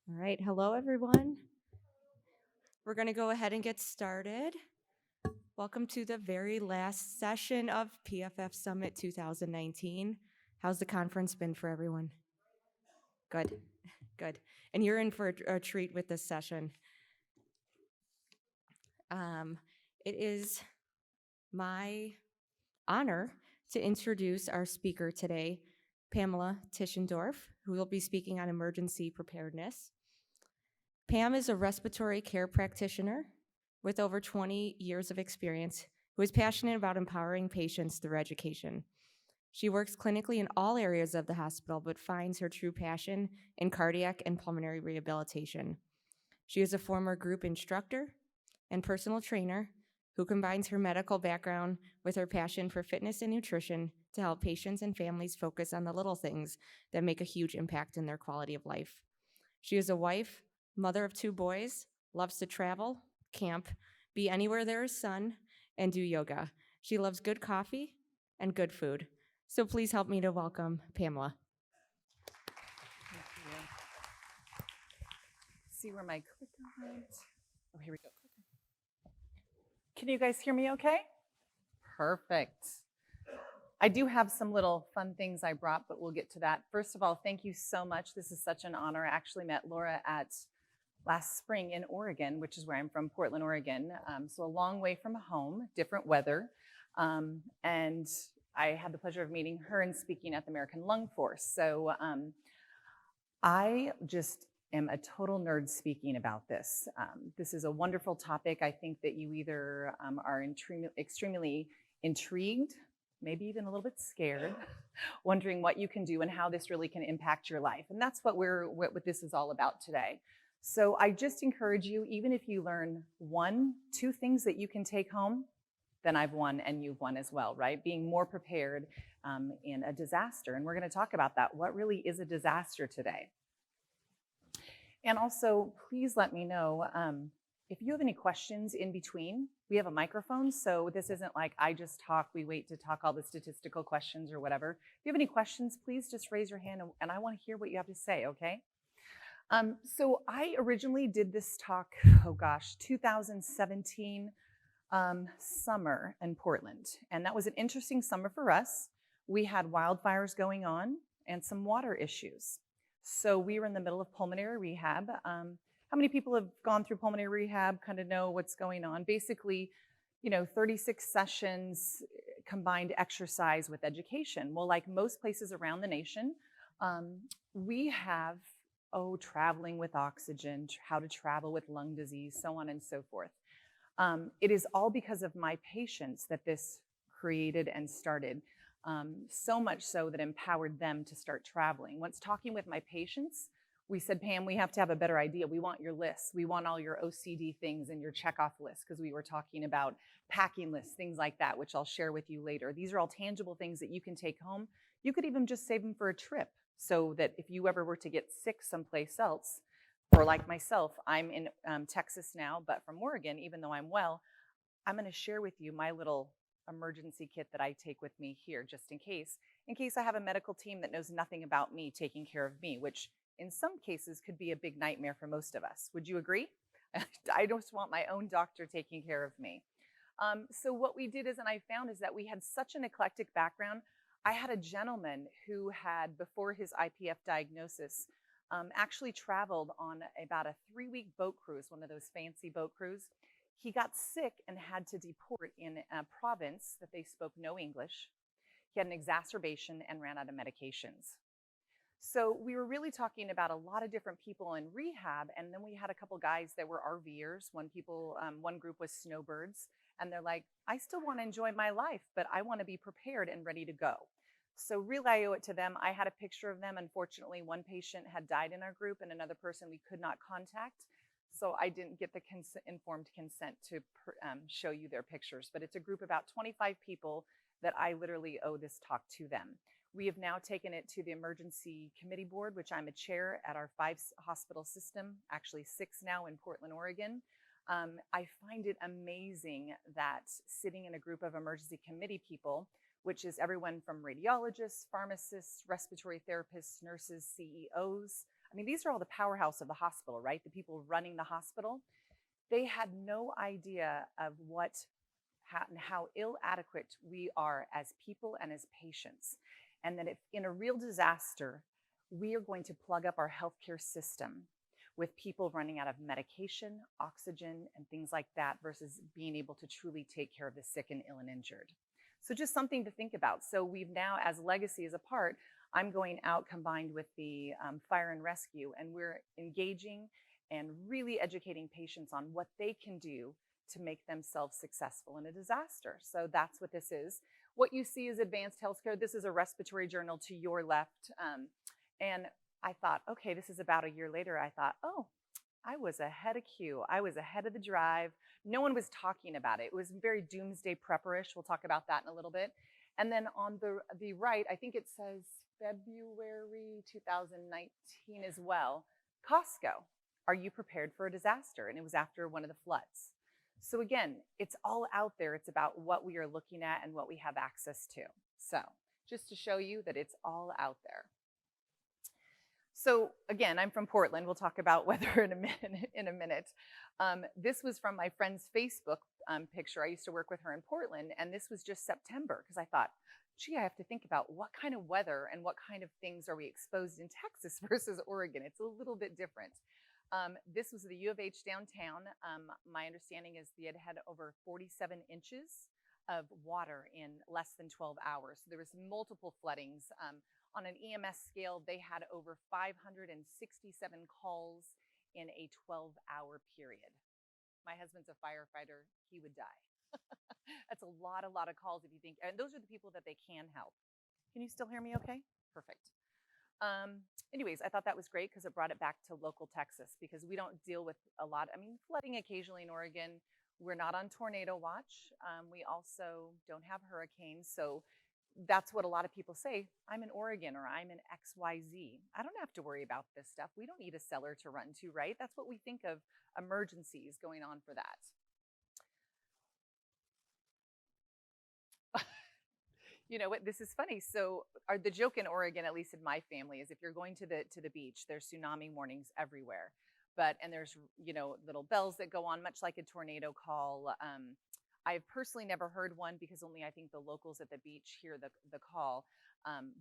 All right, hello everyone. We're going to go ahead and get started. Welcome to the very last session of PFF Summit 2019. How's the conference been for everyone? Good, good. And you're in for a treat with this session. It is my honor to introduce our speaker today, Pamela Tischendorf, who will be speaking on emergency preparedness. Pam is a respiratory care practitioner with over 20 years of experience who is passionate about empowering patients through education. She works clinically in all areas of the hospital, but finds her true passion in cardiac and pulmonary rehabilitation. She is a former group instructor and personal trainer who combines her medical background with her passion for fitness and nutrition to help patients and families focus on the little things that make a huge impact in their quality of life. She is a wife, mother of 2 boys, loves to travel, camp, be anywhere there is sun, and do yoga. She loves good coffee and good food. So please help me to welcome Pamela. Thank you. See where my clicker went? Oh, here we go. Can you guys hear me okay? Perfect. I do have some little fun things I brought, but we'll get to that. First of all, thank you so much. This is such an honor. I actually met Laura at last spring in Oregon, which is where I'm from, Portland, Oregon. So a long way from home, different weather. And I had the pleasure of meeting her and speaking at the American Lung Force. So I just am a total nerd speaking about this. This is a wonderful topic. I think that you either are extremely intrigued, maybe even a little bit scared, wondering what you can do and how this really can impact your life. And that's what this is all about today. So I just encourage you, even if you learn 1, 2 things that you can take home, then I've won and you've won as well, right? Being more prepared in a disaster. And we're going to talk about that. What really is a disaster today? And also, please let me know if you have any questions in between. We have a microphone, so this isn't like I just talk, we wait to talk all the statistical questions or whatever. If you have any questions, please just raise your hand and I want to hear what you have to say, okay? So I originally did this talk, 2017 summer in Portland. And that was an interesting summer for us. We had wildfires going on and some water issues. So we were in the middle of pulmonary rehab. How many people have gone through pulmonary rehab, kind of know what's going on? Basically, 36 sessions, combined exercise with education. Well, like most places around the nation, we have, traveling with oxygen, how to travel with lung disease, so on and so forth. It is all because of my patients that this created and started. So much so that empowered them to start traveling. Once talking with my patients, we said, Pam, we have to have a better idea. We want your lists. We want all your OCD things and your checkoff lists, because we were talking about packing lists, things like that, which I'll share with you later. These are all tangible things that you can take home. You could even just save them for a trip, so that if you ever were to get sick someplace else, or like myself, I'm in Texas now, but from Oregon, even though I'm well, I'm going to share with you my little emergency kit that I take with me here just in case I have a medical team that knows nothing about me taking care of me, which in some cases could be a big nightmare for most of us. Would you agree? I just want my own doctor taking care of me. So what we did is, and I found, is that we had such an eclectic background. I had a gentleman who had, before his IPF diagnosis, actually traveled on about a 3-week boat cruise, one of those fancy boat cruises. He got sick and had to deport in a province that they spoke no English. He had an exacerbation and ran out of medications. So we were really talking about a lot of different people in rehab, and then we had a couple guys that were RVers. One group was snowbirds, and they're like, I still want to enjoy my life, but I want to be prepared and ready to go. So really, I owe it to them. I had a picture of them. Unfortunately, one patient had died in our group, and another person we could not contact. So I didn't get the informed consent to show you their pictures, but it's a group of about 25 people that I literally owe this talk to them. We have now taken it to the emergency committee board, which I'm a chair at our 5-hospital system, actually 6 now in Portland, Oregon. I find it amazing that sitting in a group of emergency committee people, which is everyone from radiologists, pharmacists, respiratory therapists, nurses, CEOs, I mean, these are all the powerhouse of the hospital, right? The people running the hospital. They had no idea of how inadequate we are as people and as patients. And that if in a real disaster, we are going to plug up our healthcare system with people running out of medication, oxygen, and things like that versus being able to truly take care of the sick and ill and injured. So just something to think about. So we've now, as Legacy is a part, I'm going out combined with the fire and rescue, and we're engaging and really educating patients on what they can do to make themselves successful in a disaster. So that's what this is. What you see is advanced healthcare. This is a respiratory journal to your left. And I thought, okay, this is about a year later. I thought, oh, I was ahead of queue. I was ahead of the drive. No one was talking about it. It was very doomsday prepperish. We'll talk about that in a little bit. And then on the right, I think it says February 2019 as well. Costco, are you prepared for a disaster? And it was after one of the floods. So again, it's all out there. It's about what we are looking at and what we have access to. So just to show you that it's all out there. So again, I'm from Portland. We'll talk about weather in a minute. This was from my friend's Facebook picture. I used to work with her in Portland, and this was just September because I thought, gee, I have to think about what kind of weather and what kind of things are we exposed in Texas versus Oregon. It's a little bit different. This was the U of H downtown. My understanding is they had over 47 inches of water in less than 12 hours. So there was multiple floodings. On an EMS scale, they had over 567 calls in a 12-hour period. My husband's a firefighter. He would die. That's a lot of calls if you think, and those are the people that they can help. Can you still hear me okay? Perfect. Anyways, I thought that was great because it brought it back to local Texas because we don't deal with a lot. I mean, flooding occasionally in Oregon. We're not on tornado watch. We also don't have hurricanes. So that's what a lot of people say. I'm in Oregon or I'm in XYZ. I don't have to worry about this stuff. We don't need a cellar to run to, right? That's what we think of emergencies going on for that. You know what, this is funny. So the joke in Oregon, at least in my family, is if you're going to the beach, there's tsunami warnings everywhere. And there's, you know, little bells that go on, much like a tornado call. I've personally never heard one because only I think the locals at the beach hear the call.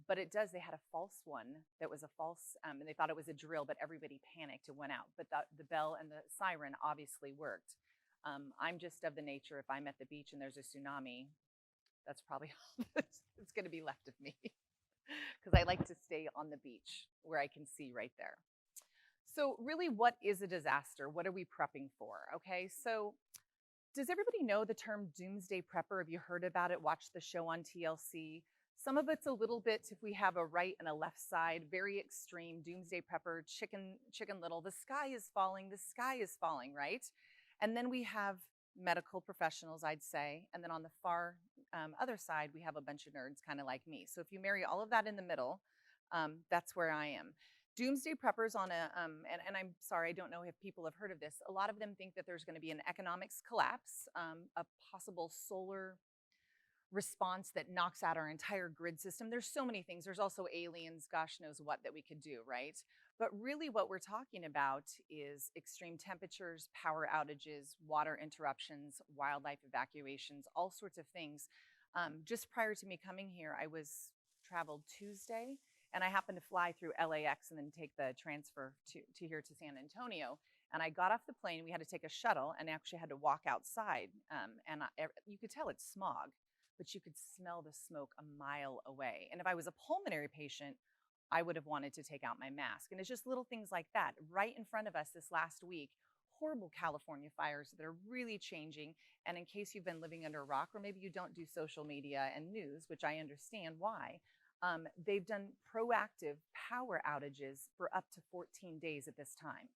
But it does, they had a false one that was a false, and they thought it was a drill, but everybody panicked and went out. But the bell and the siren obviously worked. I'm just of the nature, if I'm at the beach and there's a tsunami, that's probably all that's going to be left of me because I like to stay on the beach where I can see right there. So really, what is a disaster? What are we prepping for? Okay, so does everybody know the term doomsday prepper? Have you heard about it? Watched the show on TLC? Some of it's a little bit, if we have a right and a left side, very extreme, doomsday prepper, chicken little, the sky is falling, right? And then we have medical professionals, I'd say, and then on the far other side, we have a bunch of nerds kind of like me. So if you marry all of that in the middle, that's where I am. Doomsday preppers on a, and I'm sorry, I don't know if people have heard of this. A lot of them think that there's going to be an economics collapse, a possible solar response that knocks out our entire grid system. There's so many things. There's also aliens, gosh knows what that we could do, right? But really what we're talking about is extreme temperatures, power outages, water interruptions, wildlife evacuations, all sorts of things. Just prior to me coming here, I traveled Tuesday, and I happened to fly through LAX and then take the transfer to here to San Antonio. And I got off the plane, we had to take a shuttle and actually had to walk outside. You could tell it's smog, but you could smell the smoke a mile away. And if I was a pulmonary patient, I would have wanted to take out my mask. And it's just little things like that. Right in front of us this last week, horrible California fires that are really changing. And in case you've been living under a rock, or maybe you don't do social media and news, which I understand why, they've done proactive power outages for up to 14 days at this time.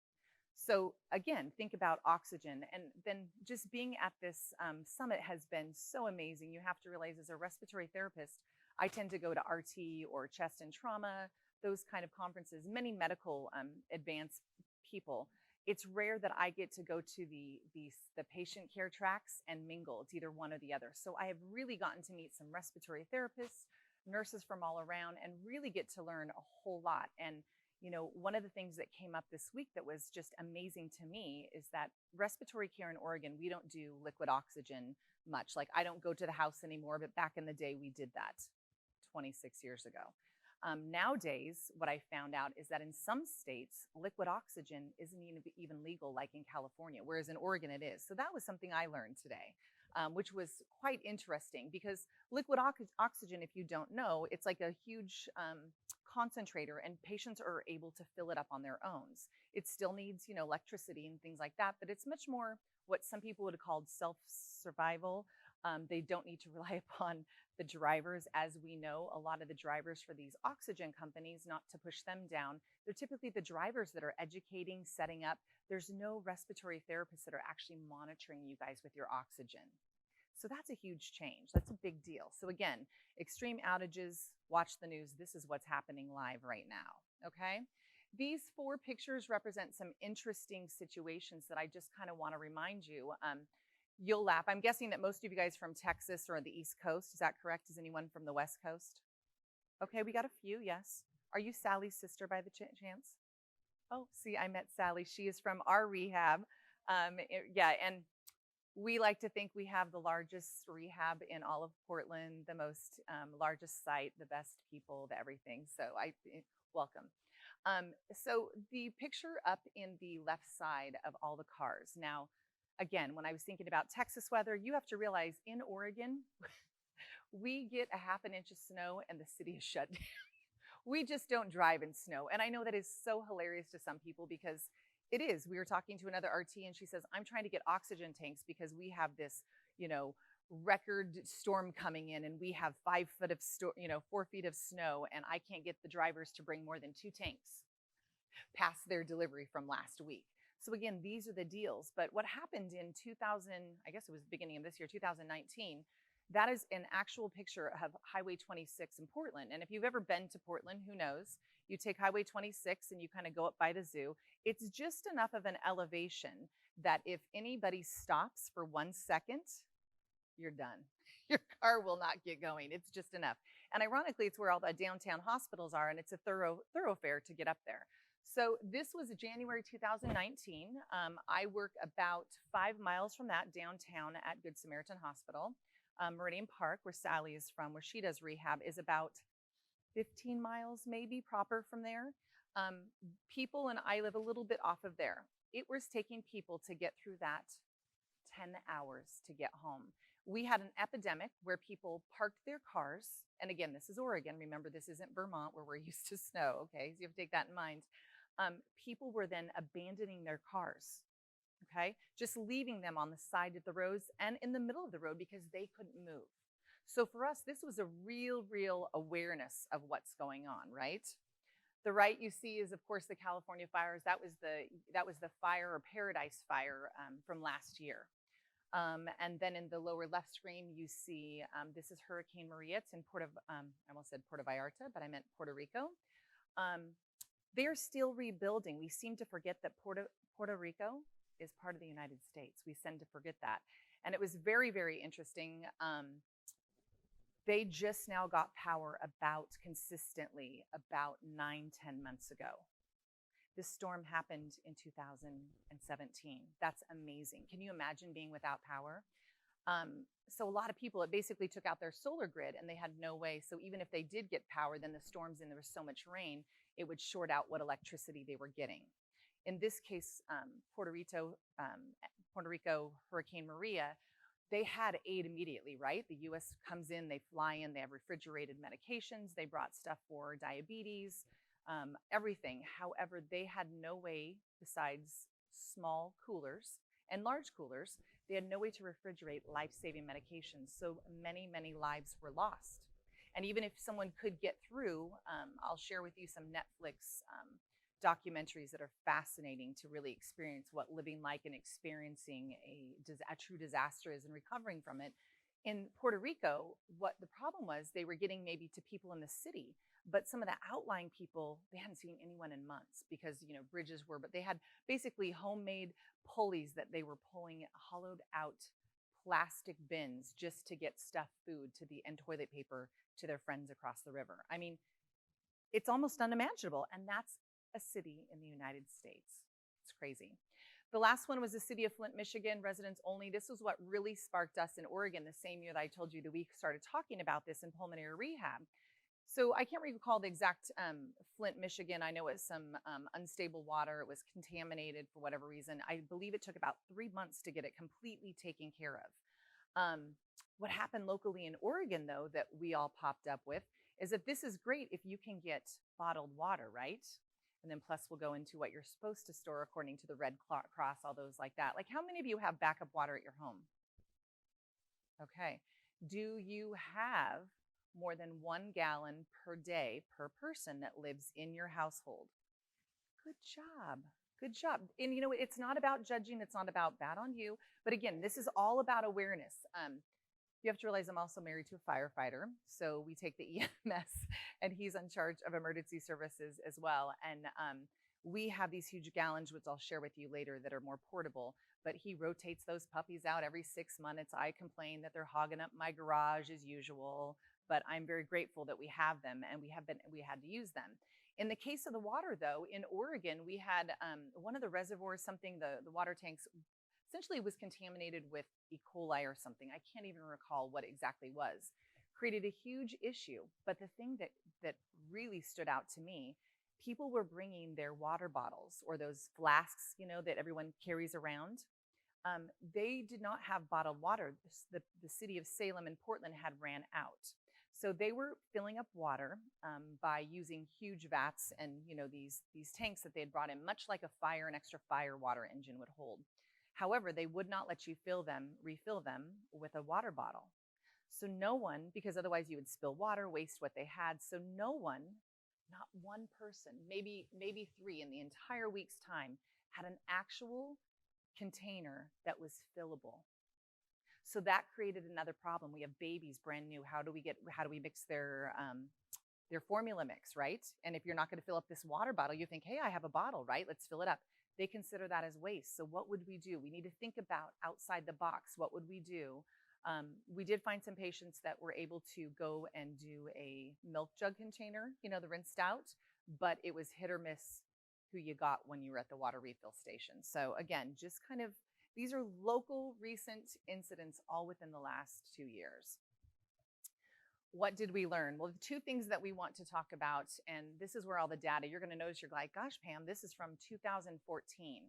So again, think about oxygen. And then just being at this summit has been so amazing. You have to realize as a respiratory therapist, I tend to go to RT or chest and trauma, those kind of conferences, many medical advanced people. It's rare that I get to go to the patient care tracks and mingle. It's either one or the other. So I have really gotten to meet some respiratory therapists, nurses from all around, and really get to learn a whole lot. And One of the things that came up this week that was just amazing to me is that respiratory care in Oregon, we don't do liquid oxygen much. Like, I don't go to the house anymore, but back in the day, we did that 26 years ago. Nowadays, what I found out is that in some states, liquid oxygen isn't even legal, like in California, whereas in Oregon it is. So that was something I learned today, which was quite interesting, because liquid oxygen, if you don't know, it's like a huge concentrator, and patients are able to fill it up on their own. It still needs, electricity and things like that, but it's much more what some people would have called self-survival. They don't need to rely upon the drivers. As we know, a lot of the drivers for these oxygen companies, not to push them down, they're typically the drivers that are educating, setting up. There's no respiratory therapists that are actually monitoring you guys with your oxygen. So that's a huge change. That's a big deal. So again, extreme outages, watch the news. This is what's happening live right now, okay? These 4 pictures represent some interesting situations that I just kind of want to remind you. You'll laugh. I'm guessing that most of you guys from Texas or the East Coast. Is that correct? Is anyone from the West Coast? Okay, we got a few, yes. Are you Sally's sister by the chance? Oh, see, I met Sally. She is from our rehab. Yeah, and we like to think we have the largest rehab in all of Portland, the most largest site, the best people, the everything. So welcome. So the picture up in the left side of all the cars. Now, again, when I was thinking about Texas weather, you have to realize in Oregon, we get a ½ inch of snow and the city is shut down. We just don't drive in snow. And I know that is so hilarious to some people, because it is. We were talking to another RT and she says, I'm trying to get oxygen tanks because we have this, record storm coming in, and we have 4 feet of snow, and I can't get the drivers to bring more than 2 tanks past their delivery from last week. So again, these are the deals. But what happened in 2000, I guess it was the beginning of this year, 2019, that is an actual picture of Highway 26 in Portland. And if you've ever been to Portland, who knows? You take Highway 26 and you kind of go up by the zoo. It's just enough of an elevation that if anybody stops for 1 second, you're done. Your car will not get going. It's just enough. And ironically, it's where all the downtown hospitals are, and it's a thoroughfare to get up there. So this was January 2019. I work about 5 miles from that, downtown at Good Samaritan Hospital. Meridian Park, where Sally is from, where she does rehab, is about 15 miles maybe proper from there. People and I live a little bit off of there. It was taking people to get through that 10 hours to get home. We had an epidemic where people parked their cars. And again, this is Oregon. Remember, this isn't Vermont where we're used to snow, okay? So you have to take that in mind. People were then abandoning their cars, okay? Just leaving them on the side of the roads and in the middle of the road because they couldn't move. So for us, this was a real awareness of what's going on, right? The right you see is, of course, the California fires. That was the fire, or Paradise Fire, from last year. And then in the lower left screen, you see, this is Hurricane Maria. It's in I almost said Puerto Vallarta, but I meant Puerto Rico. They're still rebuilding. We seem to forget that Puerto Rico is part of the United States. We tend to forget that. And it was very interesting. They just now got power consistently about 9-10 months ago. This storm happened in 2017. That's amazing. Can you imagine being without power? So a lot of people, it basically took out their solar grid, and they had no way. So even if they did get power, then the storms and there was so much rain, it would short out what electricity they were getting. In this case, Puerto Rico, Hurricane Maria, they had aid immediately, right? The US comes in, they fly in, they have refrigerated medications, they brought stuff for diabetes, everything. However, they had no way, besides small coolers and large coolers, they had no way to refrigerate life-saving medications. So many lives were lost. And even if someone could get through, I'll share with you some Netflix documentaries that are fascinating to really experience what living like and experiencing a true disaster is and recovering from it. In Puerto Rico, what the problem was, they were getting maybe to people in the city, but some of the outlying people, they hadn't seen anyone in months because, bridges were, but they had basically homemade pulleys that they were pulling hollowed out plastic bins just to get stuff, food and toilet paper to their friends across the river. I mean, it's almost unimaginable. And that's a city in the United States. It's crazy. The last one was the city of Flint, Michigan, residents only. This was what really sparked us in Oregon the same year that I told you that we started talking about this in pulmonary rehab. So I can't recall the exact Flint, Michigan. I know it's some unstable water. It was contaminated for whatever reason. I believe it took about 3 months to get it completely taken care of. What happened locally in Oregon, though, that we all popped up with is that this is great if you can get bottled water, right? And then plus we'll go into what you're supposed to store according to the Red Cross, all those like that. Like how many of you have backup water at your home? Okay. Do you have more than 1 gallon per day per person that lives in your household? Good job. Good job. And you know, it's not about judging. It's not about bad on you. But again, this is all about awareness. You have to realize I'm also married to a firefighter. So we take the EMS and he's in charge of emergency services as well. And we have these huge gallons, which I'll share with you later, that are more portable. But he rotates those puppies out every 6 months. I complain that they're hogging up my garage as usual, but I'm very grateful that we have them and we had to use them. In the case of the water, though, in Oregon, we had one of the reservoirs, the water tanks, essentially was contaminated with E. coli or something. I can't even recall what exactly was. Created a huge issue. But the thing that really stood out to me, people were bringing their water bottles or those flasks, you know, that everyone carries around. They did not have bottled water. The city of Salem and Portland had ran out. So they were filling up water by using huge vats and, you know, these tanks that they had brought in, much like an extra fire water engine would hold. However, they would not let you refill them with a water bottle. So no one, because otherwise you would spill water, waste what they had. So no one, not one person, maybe 3 in the entire week's time, had an actual container that was fillable. So that created another problem. We have babies brand new. How do we mix their formula mix, right? And if you're not going to fill up this water bottle, you think, hey, I have a bottle, right? Let's fill it up. They consider that as waste. So what would we do? We need to think about outside the box. What would we do? We did find some patients that were able to go and do a milk jug container, you know, the rinsed out, but it was hit or miss who you got when you were at the water refill station. So again, just kind of, these are local recent incidents all within the last 2 years. What did we learn? Well, the 2 things that we want to talk about, and this is where all the data, you're going to notice, you're like, gosh, Pam, this is from 2014.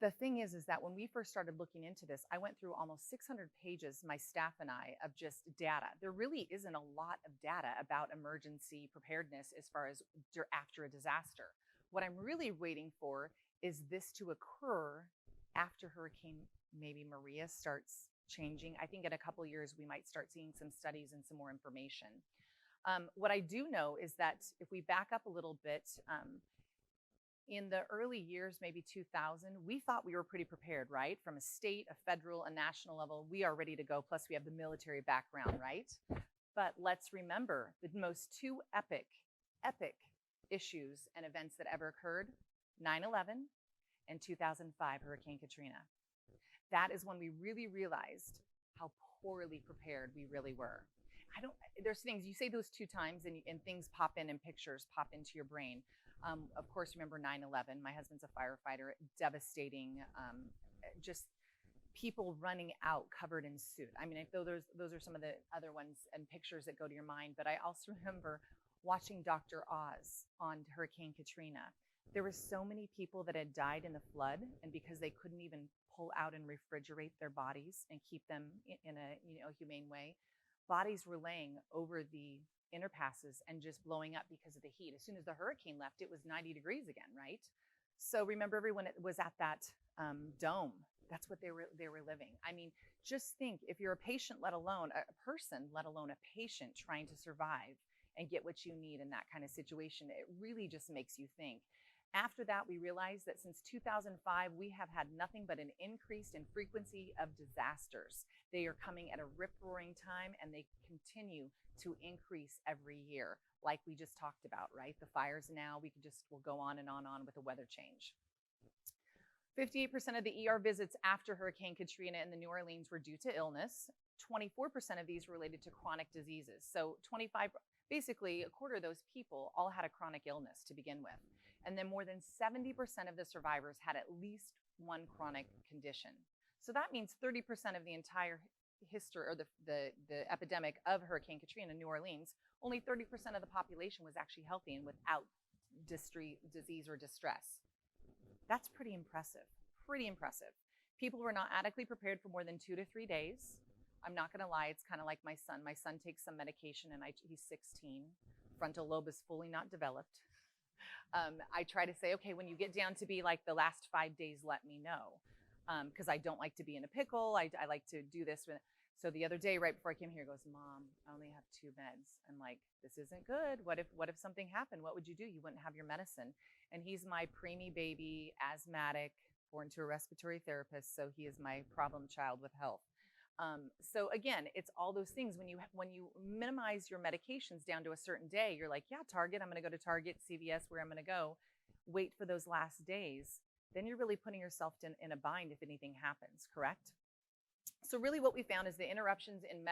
The thing is that when we first started looking into this, I went through almost 600 pages, my staff and I, of just data. There really isn't a lot of data about emergency preparedness as far as after a disaster. What I'm really waiting for is this to occur after Hurricane Maria starts changing. I think in a couple of years, we might start seeing some studies and some more information. What I do know is that if we back up a little bit, in the early years, maybe 2000, we thought we were pretty prepared, right? From a state, a federal, a national level, we are ready to go. Plus we have the military background, right? But let's remember the most 2 epic issues and events that ever occurred, 9/11 and 2005 Hurricane Katrina. That is when we really realized how poorly prepared we really were. There's things, you say those 2 times and things pop in and pictures pop into your brain. Of course, remember 9/11, my husband's a firefighter, devastating, just people running out covered in soot. I mean, those are some of the other ones and pictures that go to your mind, but I also remember watching Dr. Oz on Hurricane Katrina. There were so many people that had died in the flood, and because they couldn't even pull out and refrigerate their bodies and keep them in a humane way, bodies were laying over the interpasses and just blowing up because of the heat. As soon as the hurricane left, it was 90 degrees again, right? So remember, everyone was at that dome. That's what they were living. I mean, just think, if you're a patient, let alone a person, let alone a patient trying to survive and get what you need in that kind of situation, it really just makes you think. After that, we realized that since 2005, we have had nothing but an increase in frequency of disasters. They are coming at a rip-roaring time, and they continue to increase every year, like we just talked about, right? The fires now, we'll go on and on with the weather change. 58% of the ER visits after Hurricane Katrina in the New Orleans were due to illness. 24% of these were related to chronic diseases. So 25, basically a quarter of those people all had a chronic illness to begin with. And then more than 70% of the survivors had at least one chronic condition. So that means 30% of the entire history, or the epidemic of Hurricane Katrina in New Orleans, only 30% of the population was actually healthy and without disease or distress. That's pretty impressive, pretty impressive. People were not adequately prepared for more than 2 to 3 days. I'm not gonna lie, it's kind of like my son. My son takes some medication and he's 16. Frontal lobe is fully not developed. I try to say, okay, when you get down to be like the last 5 days, let me know. Because I don't like to be in a pickle. I like to do this. So the other day, right before I came here, he goes, Mom, I only have 2 meds. I'm like, this isn't good. What if something happened? What would you do? You wouldn't have your medicine. And he's my preemie baby, asthmatic, born to a respiratory therapist. So he is my problem child with health. So again, it's all those things. When you minimize your medications down to a certain day, you're like, yeah, Target, I'm going to go to Target, CVS, where I'm going to go. Wait for those last days. Then you're really putting yourself in a bind if anything happens, correct? So really what we found is the interruptions in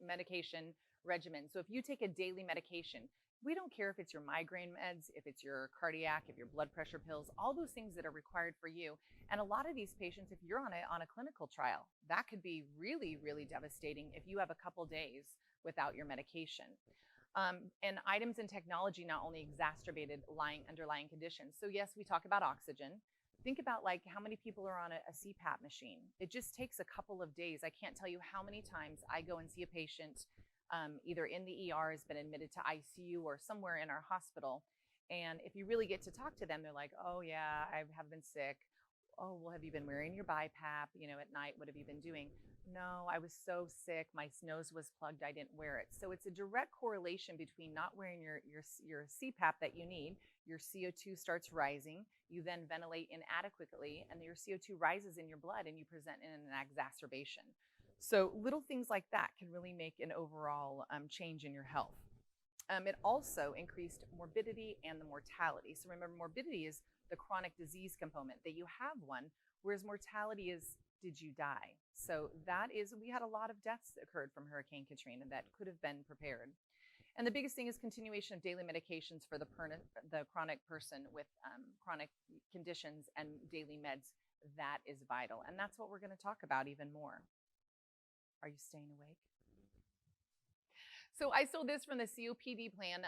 medication regimen. So if you take a daily medication, we don't care if it's your migraine meds, if it's your cardiac, if your blood pressure pills, all those things that are required for you. And a lot of these patients, if you're on a clinical trial, that could be really, really devastating if you have a couple days without your medication. And items and technology not only exacerbated underlying conditions. So yes, we talk about oxygen. Think about like how many people are on a CPAP machine. It just takes a couple of days. I can't tell you how many times I go and see a patient either in the ER, has been admitted to ICU or somewhere in our hospital. And if you really get to talk to them, they're like, oh yeah, I have been sick. Oh, well, have you been wearing your BiPAP, at night? What have you been doing? No, I was so sick. My nose was plugged. I didn't wear it. So it's a direct correlation between not wearing your CPAP that you need. Your CO2 starts rising. You then ventilate inadequately, and your CO2 rises in your blood, and you present in an exacerbation. So little things like that can really make an overall change in your health. It also increased morbidity and the mortality. So remember, morbidity is the chronic disease component, that you have one, whereas mortality is, did you die? So that is, we had a lot of deaths that occurred from Hurricane Katrina that could have been prepared. And the biggest thing is continuation of daily medications for the chronic person with chronic conditions and daily meds. That is vital. And that's what we're going to talk about even more. Are you staying awake? So I stole this from the COPD plan.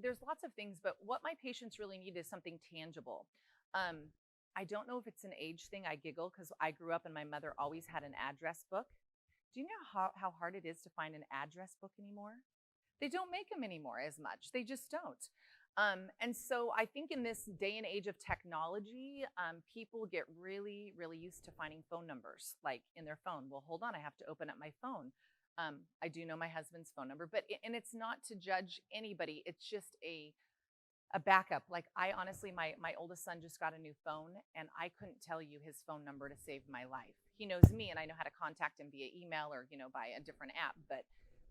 There's lots of things, but what my patients really need is something tangible. I don't know if it's an age thing. I giggle because I grew up and my mother always had an address book. Do you know how hard it is to find an address book anymore? They don't make them anymore as much. They just don't. And so I think in this day and age of technology, people get really, really used to finding phone numbers, like in their phone. Well, hold on, I have to open up my phone. I do know my husband's phone number, and it's not to judge anybody. It's just a backup. Like I honestly, my oldest son just got a new phone, and I couldn't tell you his phone number to save my life. He knows me, and I know how to contact him via email or by a different app, but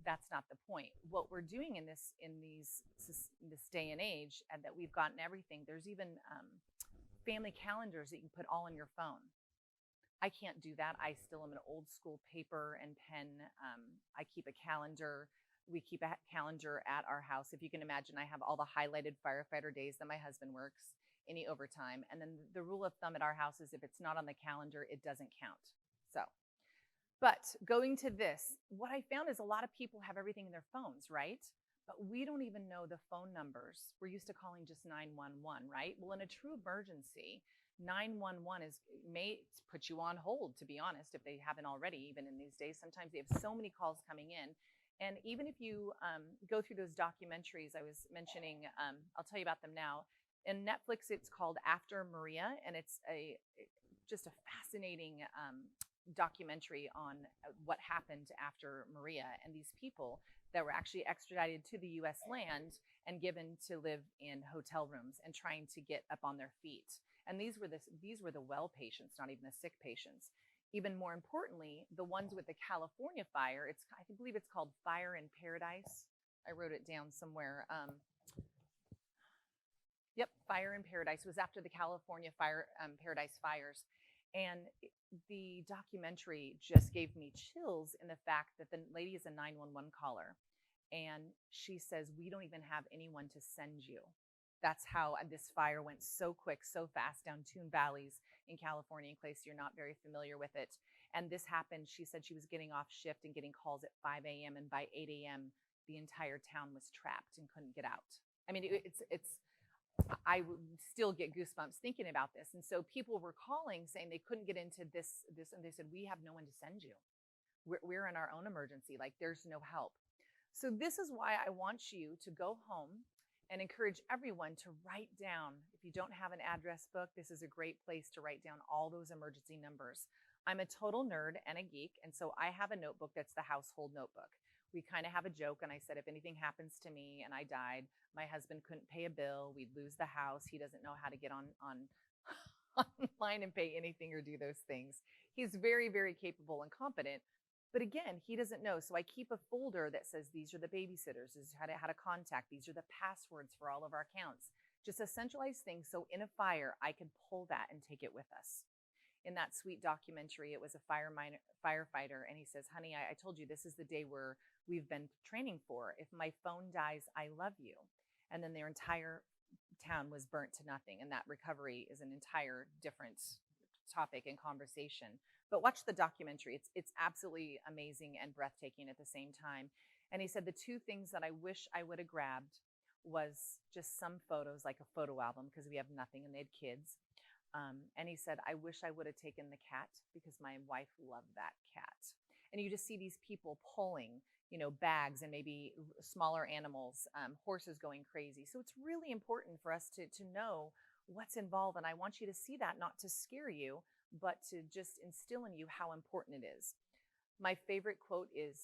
that's not the point. What we're doing in this day and age, and that we've gotten everything. There's even family calendars that you can put all on your phone. I can't do that. I still am an old school paper and pen. I keep a calendar. We keep a calendar at our house. If you can imagine, I have all the highlighted firefighter days that my husband works, any overtime. And then the rule of thumb at our house is if it's not on the calendar, it doesn't count. So, but going to this, what I found is a lot of people have everything in their phones, right? But we don't even know the phone numbers. We're used to calling just 911, right? Well, in a true emergency, 911 may put you on hold, to be honest, if they haven't already, even in these days. Sometimes they have so many calls coming in. And even if you go through those documentaries I was mentioning, I'll tell you about them now. In Netflix, it's called After Maria, and it's just a fascinating documentary on what happened after Maria and these people that were actually extradited to the U.S. land and given to live in hotel rooms and trying to get up on their feet. And these were the well patients, not even the sick patients. Even more importantly, the ones with the California fire, I believe it's called Fire in Paradise. I wrote it down somewhere. Yep, Fire in Paradise was after the California Paradise fires. And the documentary just gave me chills in the fact that the lady is a 911 caller. And she says, we don't even have anyone to send you. That's how this fire went so quick, so fast down Toon Valleys in California, in case you're not very familiar with it. And this happened, she said she was getting off shift and getting calls at 5 a.m. and by 8 a.m., the entire town was trapped and couldn't get out. I mean, I would still get goosebumps thinking about this. And so people were calling saying they couldn't get into this, and they said, we have no one to send you. We're in our own emergency, like there's no help. So this is why I want you to go home and encourage everyone to write down. If you don't have an address book, this is a great place to write down all those emergency numbers. I'm a total nerd and a geek, and so I have a notebook that's the household notebook. We kind of have a joke, and I said, if anything happens to me and I died, my husband couldn't pay a bill, we'd lose the house. He doesn't know how to get online and pay anything or do those things. He's very, very capable and competent. But again, he doesn't know. So I keep a folder that says, these are the babysitters, this is how to contact, these are the passwords for all of our accounts. Just a centralized thing. So in a fire, I could pull that and take it with us. In that sweet documentary, it was a firefighter, and he says, honey, I told you this is the day where we've been training for. If my phone dies, I love you. And then their entire town was burnt to nothing. And that recovery is an entire different topic and conversation. But watch the documentary. It's absolutely amazing and breathtaking at the same time. And he said the two things that I wish I would have grabbed was just some photos, like a photo album, because we have nothing, and they had kids. And he said, I wish I would have taken the cat because my wife loved that cat. And you just see these people pulling, bags and maybe smaller animals, horses going crazy. So it's really important for us to know what's involved. And I want you to see that, not to scare you, but to just instill in you how important it is. My favorite quote is,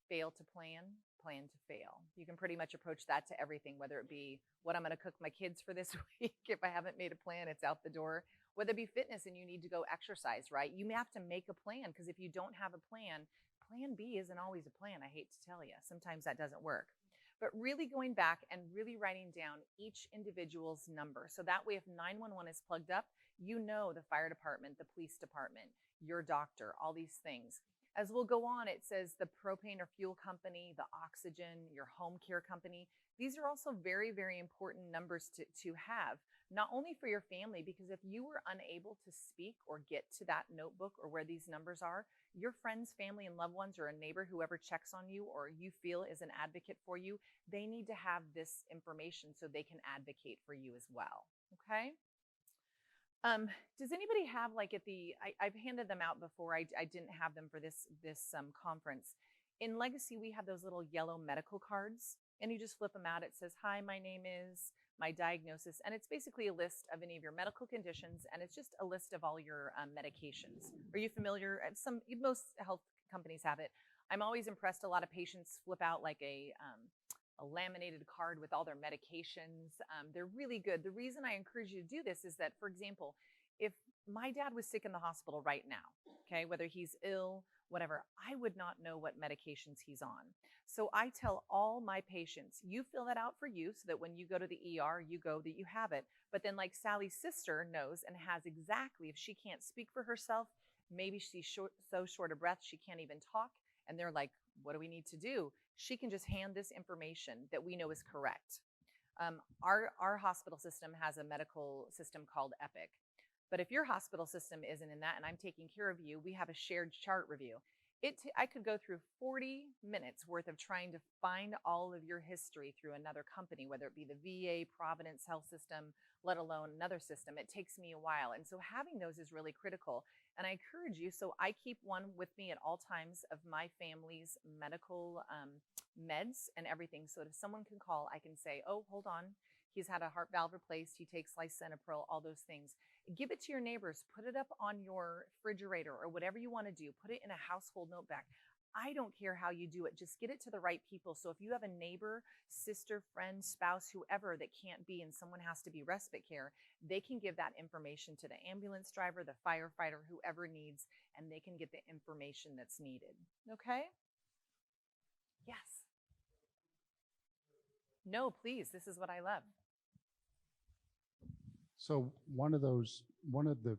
fail to plan, plan to fail. You can pretty much approach that to everything, whether it be what I'm going to cook my kids for this week. If I haven't made a plan, it's out the door. Whether it be fitness and you need to go exercise, right? You may have to make a plan, because if you don't have a plan, plan B isn't always a plan. I hate to tell you, sometimes that doesn't work. But really going back and really writing down each individual's number. So that way, if 911 is plugged up, the fire department, the police department, your doctor, all these things. As we'll go on, it says the propane or fuel company, the oxygen, your home care company. These are also very, very important numbers to have, not only for your family, because if you were unable to speak or get to that notebook or where these numbers are, your friends, family, and loved ones, or a neighbor, whoever checks on you or you feel is an advocate for you, they need to have this information so they can advocate for you as well, okay? Does anybody have, like, I've handed them out before. I didn't have them for this conference. In Legacy, we have those little yellow medical cards, and you just flip them out. It says, hi, my name is, my diagnosis, and it's basically a list of any of your medical conditions, and it's just a list of all your medications. Are you familiar? Most health companies have it. I'm always impressed. A lot of patients flip out like a laminated card with all their medications. They're really good. The reason I encourage you to do this is that, for example, if my dad was sick in the hospital right now, okay, whether he's ill, whatever, I would not know what medications he's on. So I tell all my patients, you fill that out for you so that when you go to the ER, that you have it. But then, like, Sally's sister knows and has exactly, if she can't speak for herself, maybe she's so short of breath, she can't even talk. And they're like, what do we need to do? She can just hand this information that we know is correct. Our hospital system has a medical system called Epic. But if your hospital system isn't in that and I'm taking care of you, we have a shared chart review. I could go through 40 minutes worth of trying to find all of your history through another company, whether it be the VA, Providence Health System, let alone another system. It takes me a while. And so having those is really critical. And I encourage you, so I keep one with me at all times of my family's medical meds and everything. So if someone can call, I can say, oh, hold on, he's had a heart valve replaced, he takes lisinopril, all those things. Give it to your neighbors, put it up on your refrigerator or whatever you want to do. Put it in a household notebook. I don't care how you do it. Just get it to the right people. So if you have a neighbor, sister, friend, spouse, whoever that can't be and someone has to be respite care, they can give that information to the ambulance driver, the firefighter, whoever needs, and they can get the information that's needed. Okay? Yes. No, please. This is what I love. So one of the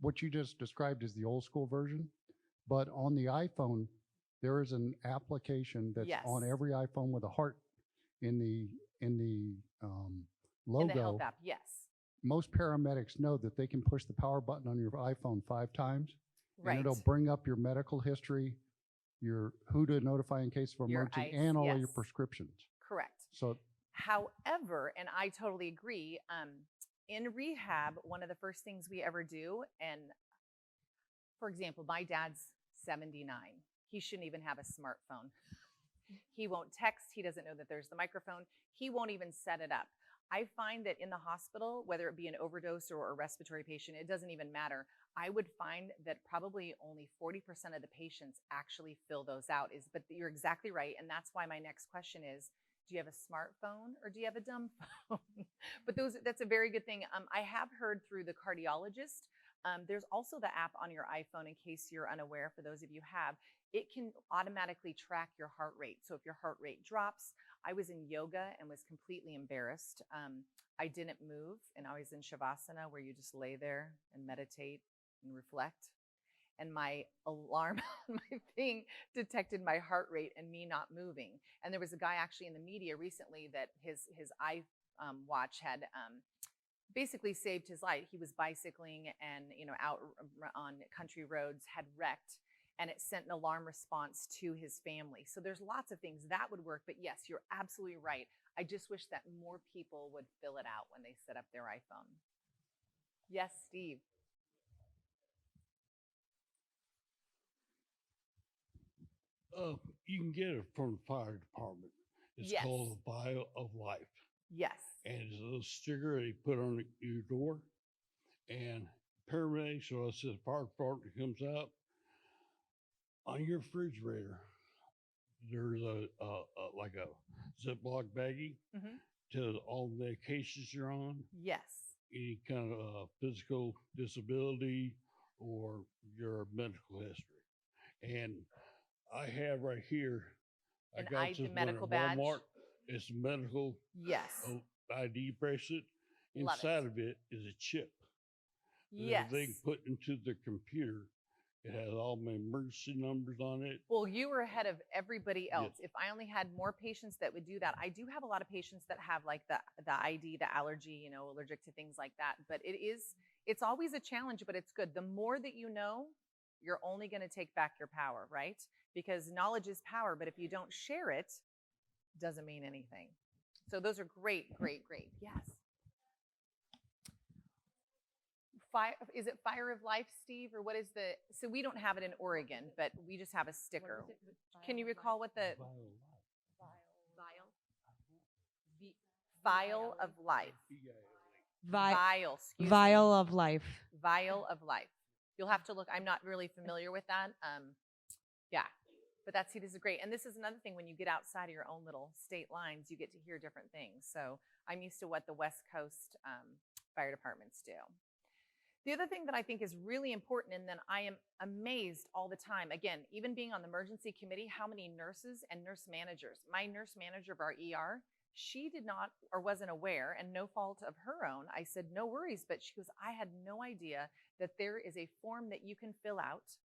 what you just described is the old school version, but on the iPhone, there is an application that's on Yes. every iPhone with a heart in the In logo. the health app, yes. Most paramedics know that they can push the power button on your iPhone 5 times, Right. and it'll bring up your medical history, your who to notify in case of Your emergency, ICE, and all of your yes. prescriptions. Correct. So However, and I totally agree, in rehab, one of the first things we ever do, and for example, my dad's 79. He shouldn't even have a smartphone. He won't text. He doesn't know that there's the microphone. He won't even set it up. I find that in the hospital, whether it be an overdose or a respiratory patient, it doesn't even matter. I would find that probably only 40% of the patients actually fill those out. But you're exactly right. And that's why my next question is, do you have a smartphone or do you have a dumb phone? But that's a very good thing. I have heard through the cardiologist, there's also the app on your iPhone, in case you're unaware, for those of you who have, it can automatically track your heart rate. So if your heart rate drops, I was in yoga and was completely embarrassed. I didn't move, and I was in Shavasana, where you just lay there and meditate and reflect. And my alarm on my thing detected my heart rate and me not moving. And there was a guy actually in the media recently that his watch had basically saved his life. He was bicycling and out on country roads, had wrecked, and it sent an alarm response to his family. So there's lots of things that would work. But yes, you're absolutely right. I just wish that more people would fill it out when they set up their iPhone. Yes, Steve. You can get it from the fire department. It's Yes. called a vial of life. Yes. And it's a little sticker they put on your door. And paramedics, so it says fire department comes out. On your refrigerator, there's a like a Ziploc baggie. Mm-hmm. Tells all the medications you're on, Yes. any kind of physical disability, or your medical history. And I have right here, I got this one medical at badge? Walmart. It's a medical Yes. ID bracelet. Love Inside it. of it is a chip. Yes. That they can put into the computer. It has all my emergency numbers on it. Well, you were ahead of everybody else. Yes. If I only had more patients that would do that, I do have a lot of patients that have like the ID, the allergy, allergic to things like that. But it's always a challenge, but it's good. The more that you know, you're only going to take back your power, right? Because knowledge is power, but if you don't share it, it doesn't mean anything. So those are great, great, great. Yes. Is it Fire of Life, Steve, or what is so we don't have it in Oregon, but we just have a sticker. Can you recall what the Vial of Life? Vial, excuse me. Vial of life. Vial of Life. You'll have to look. I'm not really familiar with that. Yeah, but this is great. And this is another thing, when you get outside of your own little state lines, you get to hear different things. So I'm used to what the West Coast fire departments do. The other thing that I think is really important, and then I am amazed all the time, again, even being on the emergency committee, how many nurses and nurse managers. My nurse manager of our ER, she did not or wasn't aware, and no fault of her own. I said, no worries, but she goes, I had no idea that there is a form that you can fill out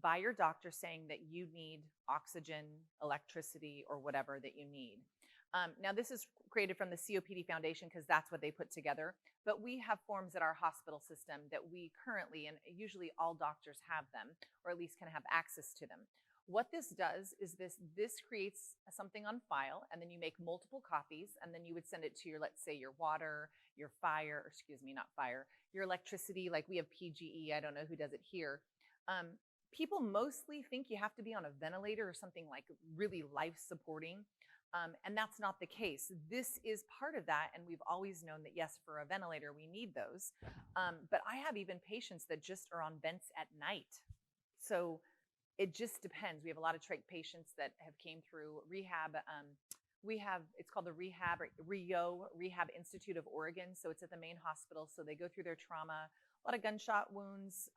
by your doctor saying that you need oxygen, electricity, or whatever that you need. Now, this is created from the COPD Foundation because that's what they put together. But we have forms at our hospital system that we currently, and usually all doctors have them, or at least can have access to them. What this does is this creates something on file, and then you make multiple copies, and then you would send it to your, let's say, your water, your fire, your electricity, like we have PGE. I don't know who does it here. People mostly think you have to be on a ventilator or something like really life-supporting. And that's not the case. This is part of that, and we've always known that, yes, for a ventilator, we need those. But I have even patients that just are on vents at night. So it just depends. We have a lot of trach patients that have came through rehab. It's called the Rehab Institute of Oregon. So it's at the main hospital. So they go through their trauma, a lot of gunshot wounds,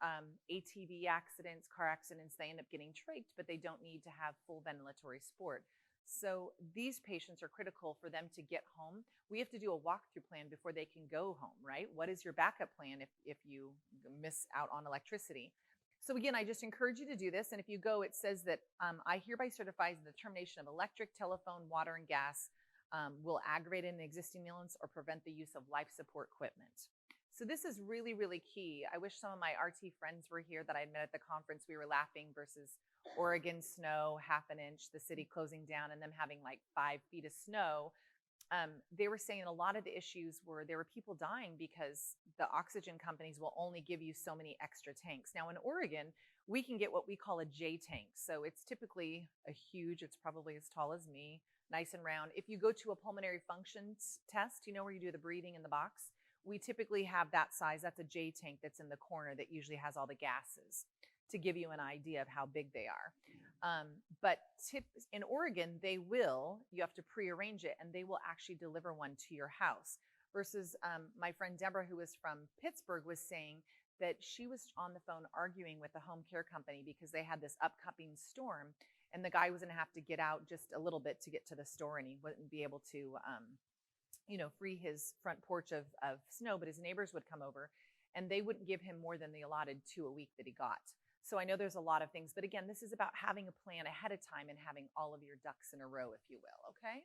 ATV accidents, car accidents. They end up getting trached, but they don't need to have full ventilatory support. So these patients are critical for them to get home. We have to do a walkthrough plan before they can go home, right? What is your backup plan if you miss out on electricity? So again, I just encourage you to do this. And if you go, it says that I hereby certify the termination of electric, telephone, water, and gas will aggravate an existing illness or prevent the use of life support equipment. So this is really, really key. I wish some of my RT friends were here that I met at the conference. We were laughing versus Oregon snow, half an inch, the city closing down, and them having like 5 feet of snow. They were saying a lot of the issues were there were people dying because the oxygen companies will only give you so many extra tanks. Now in Oregon, we can get what we call a J tank. So it's typically a huge, it's probably as tall as me, nice and round. If you go to a pulmonary functions test, you know where you do the breathing in the box? We typically have that size. That's a J tank that's in the corner that usually has all the gases to give you an idea of how big they are. But in Oregon, you have to prearrange it and they will actually deliver one to your house. Versus my friend Deborah, who was from Pittsburgh, was saying that she was on the phone arguing with the home care company because they had this upcoming storm and the guy was gonna have to get out just a little bit to get to the store and he wouldn't be able to free his front porch of snow, but his neighbors would come over and they wouldn't give him more than the allotted 2 a week that he got. So I know there's a lot of things, but again, this is about having a plan ahead of time and having all of your ducks in a row, if you will, okay?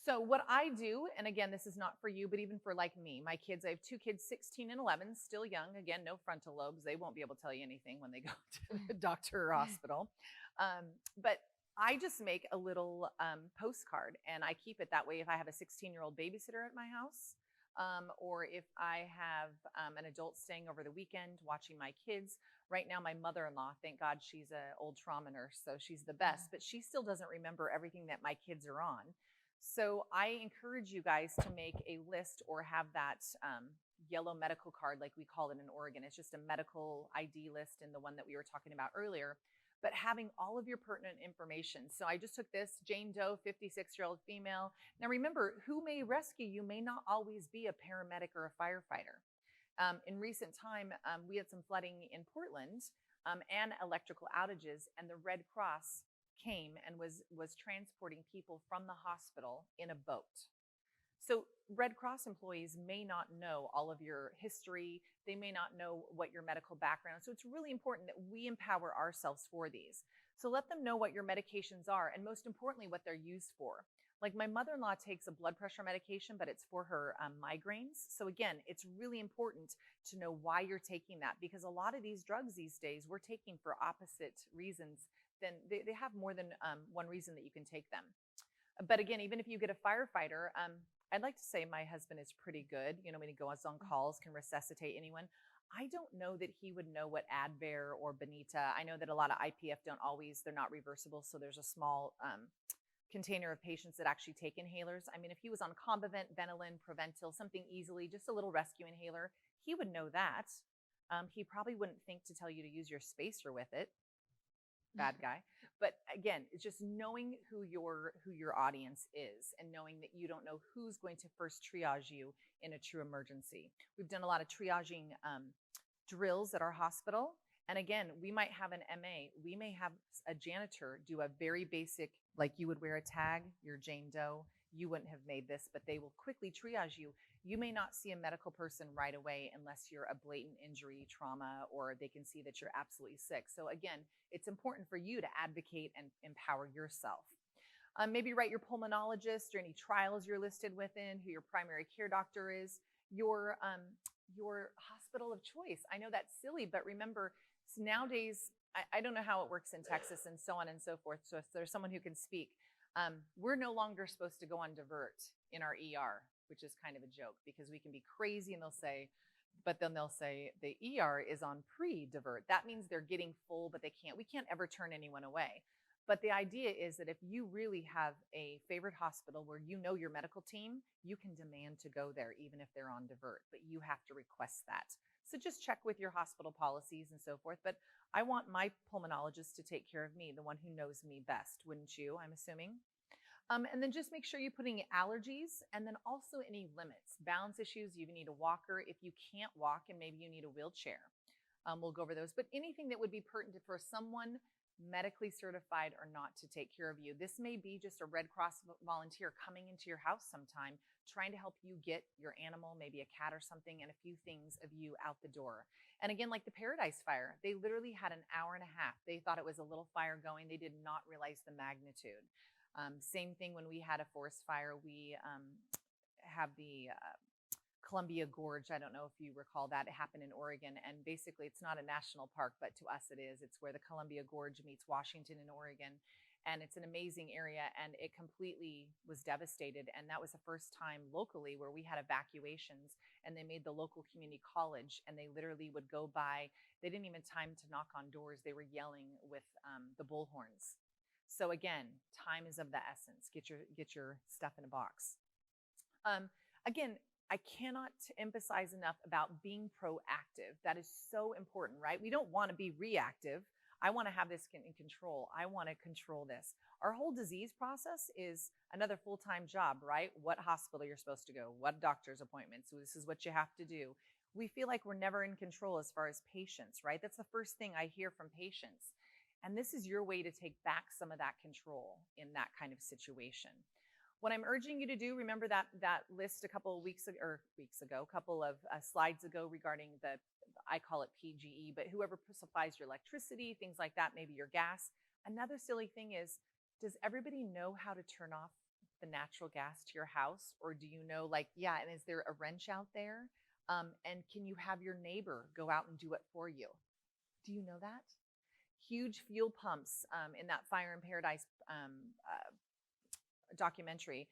So what I do, and again, this is not for you, but even for like me, my kids, I have 2 kids, 16 and 11, still young. Again, no frontal lobes. They won't be able to tell you anything when they go to the doctor or hospital. But I just make a little postcard and I keep it that way if I have a 16-year-old babysitter at my house, or if I have an adult staying over the weekend watching my kids. Right now, my mother-in-law, thank God she's an old trauma nurse, so she's the best, but she still doesn't remember everything that my kids are on. So I encourage you guys to make a list or have that yellow medical card, like we call it in Oregon. It's just a medical ID list in the one that we were talking about earlier, but having all of your pertinent information. So I just took this, Jane Doe, 56-year-old female. Now remember, who may rescue you may not always be a paramedic or a firefighter. In recent time, we had some flooding in Portland and electrical outages, and the Red Cross came and was transporting people from the hospital in a boat. So Red Cross employees may not know all of your history. They may not know what your medical background is. So it's really important that we empower ourselves for these. So let them know what your medications are and most importantly, what they're used for. Like my mother-in-law takes a blood pressure medication, but it's for her migraines. So again, it's really important to know why you're taking that because a lot of these drugs these days we're taking for opposite reasons. Then they have more than one reason that you can take them. But again, even if you get a firefighter, I'd like to say my husband is pretty good. You know, when he goes on calls, can resuscitate anyone. I don't know that he would know what Advair or Benita. I know that a lot of IPF they're not reversible. So there's a small container of patients that actually take inhalers. I mean, if he was on Combivent, Benylin, Preventil, something easily, just a little rescue inhaler, he would know that. He probably wouldn't think to tell you to use your spacer with it. Bad guy. But again, it's just knowing who your audience is and knowing that you don't know who's going to first triage you in a true emergency. We've done a lot of triaging drills at our hospital. And again, we might have an MA. We may have a janitor do a very basic, like you would wear a tag, you're Jane Doe. You wouldn't have made this, but they will quickly triage you. You may not see a medical person right away unless you're a blatant injury, trauma, or they can see that you're absolutely sick. So again, it's important for you to advocate and empower yourself. Maybe write your pulmonologist or any trials you're listed within, who your primary care doctor is, your hospital of choice. I know that's silly, but remember, nowadays, I don't know how it works in Texas and so on and so forth. So if there's someone who can speak, we're no longer supposed to go on divert in our ER, which is kind of a joke because we can be crazy and they'll say the ER is on pre-divert. That means they're getting full, but we can't ever turn anyone away. But the idea is that if you really have a favorite hospital where you know your medical team, you can demand to go there even if they're on divert, but you have to request that. So just check with your hospital policies and so forth. But I want my pulmonologist to take care of me, the one who knows me best, wouldn't you, I'm assuming? And then just make sure you're putting allergies and then also any limits, balance issues. You need a walker if you can't walk and maybe you need a wheelchair. We'll go over those. But anything that would be pertinent for someone medically certified or not, to take care of you. This may be just a Red Cross volunteer coming into your house sometime, trying to help you get your animal, maybe a cat or something, and a few things of you out the door. And again, like the Paradise Fire, they literally had an hour and a half. They thought it was a little fire going. They did not realize the magnitude. Same thing when we had a forest fire. We have the Columbia Gorge. I don't know if you recall that. It happened in Oregon, and basically it's not a national park, but to us it is. It's where the Columbia Gorge meets Washington and Oregon, and it's an amazing area, and it completely was devastated. And that was the first time locally where we had evacuations, and they made the local community college, and they literally would go by. They didn't even time to knock on doors. They were yelling with the bullhorns. So again, time is of the essence. Get your stuff in a box. Again, I cannot emphasize enough about being proactive. That is so important, right? We don't want to be reactive. I want to have this in control. I want to control this. Our whole disease process is another full-time job, right? What hospital you're supposed to go, what doctor's appointments. So this is what you have to do. We feel like we're never in control as far as patients, right? That's the first thing I hear from patients. And this is your way to take back some of that control in that kind of situation. What I'm urging you to do, remember that list a couple of couple of slides ago regarding I call it PGE, but whoever supplies your electricity, things like that, maybe your gas. Another silly thing is, does everybody know how to turn off the natural gas to your house? Or do you know, like, yeah, and is there a wrench out there? And can you have your neighbor go out and do it for you? Do you know that? Huge fuel pumps in that Fire in Paradise documentary,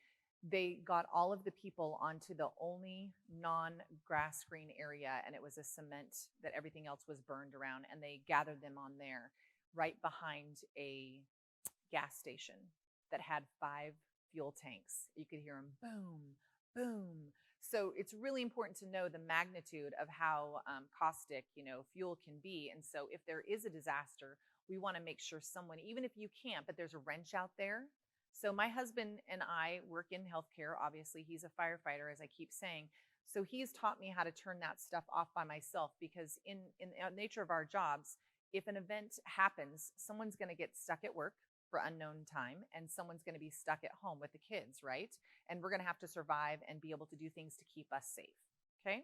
they got all of the people onto the only non-grass green area, and it was a cement that everything else was burned around, and they gathered them on there right behind a gas station that had 5 fuel tanks. You could hear them boom, boom. So it's really important to know the magnitude of how caustic, fuel can be. And so if there is a disaster, we want to make sure someone, even if you can't, but there's a wrench out there. So my husband and I work in healthcare. Obviously, he's a firefighter, as I keep saying. So he's taught me how to turn that stuff off by myself, because in the nature of our jobs, if an event happens, someone's going to get stuck at work for unknown time, and someone's going to be stuck at home with the kids, right? And we're going to have to survive and be able to do things to keep us safe, okay?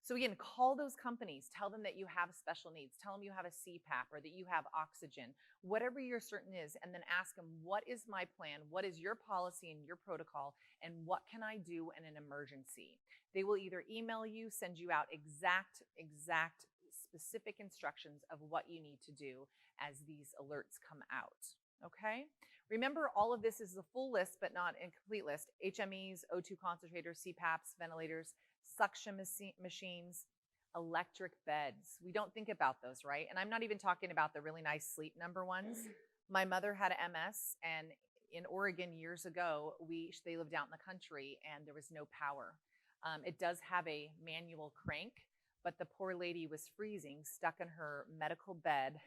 So again, call those companies, tell them that you have special needs, tell them you have a CPAP or that you have oxygen, whatever your certain is, and then ask them, what is my plan? What is your policy and your protocol? And what can I do in an emergency? They will either email you, send you out exact specific instructions of what you need to do as these alerts come out, okay? Remember, all of this is a full list, but not a complete list. HMEs, O2 concentrators, CPAPs, ventilators, suction machines, electric beds. We don't think about those, right? And I'm not even talking about the really nice sleep number ones. My mother had MS, and in Oregon years ago, they lived out in the country and there was no power. It does have a manual crank, but the poor lady was freezing, stuck in her medical bed,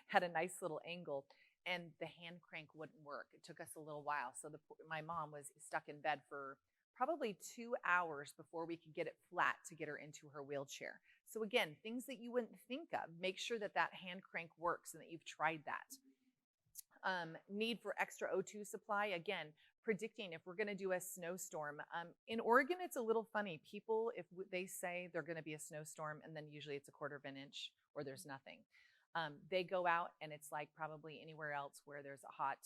had a nice little angle, and the hand crank wouldn't work. It took us a little while. So my mom was stuck in bed for probably 2 hours before we could get it flat to get her into her wheelchair. So again, things that you wouldn't think of, make sure that hand crank works and that you've tried that. Need for extra O2 supply, again, predicting if we're gonna do a snowstorm. In Oregon, it's a little funny. People, if they say they're gonna be a snowstorm, and then usually it's a 1/4 of an inch or there's nothing. They go out and it's like probably anywhere else where there's a hot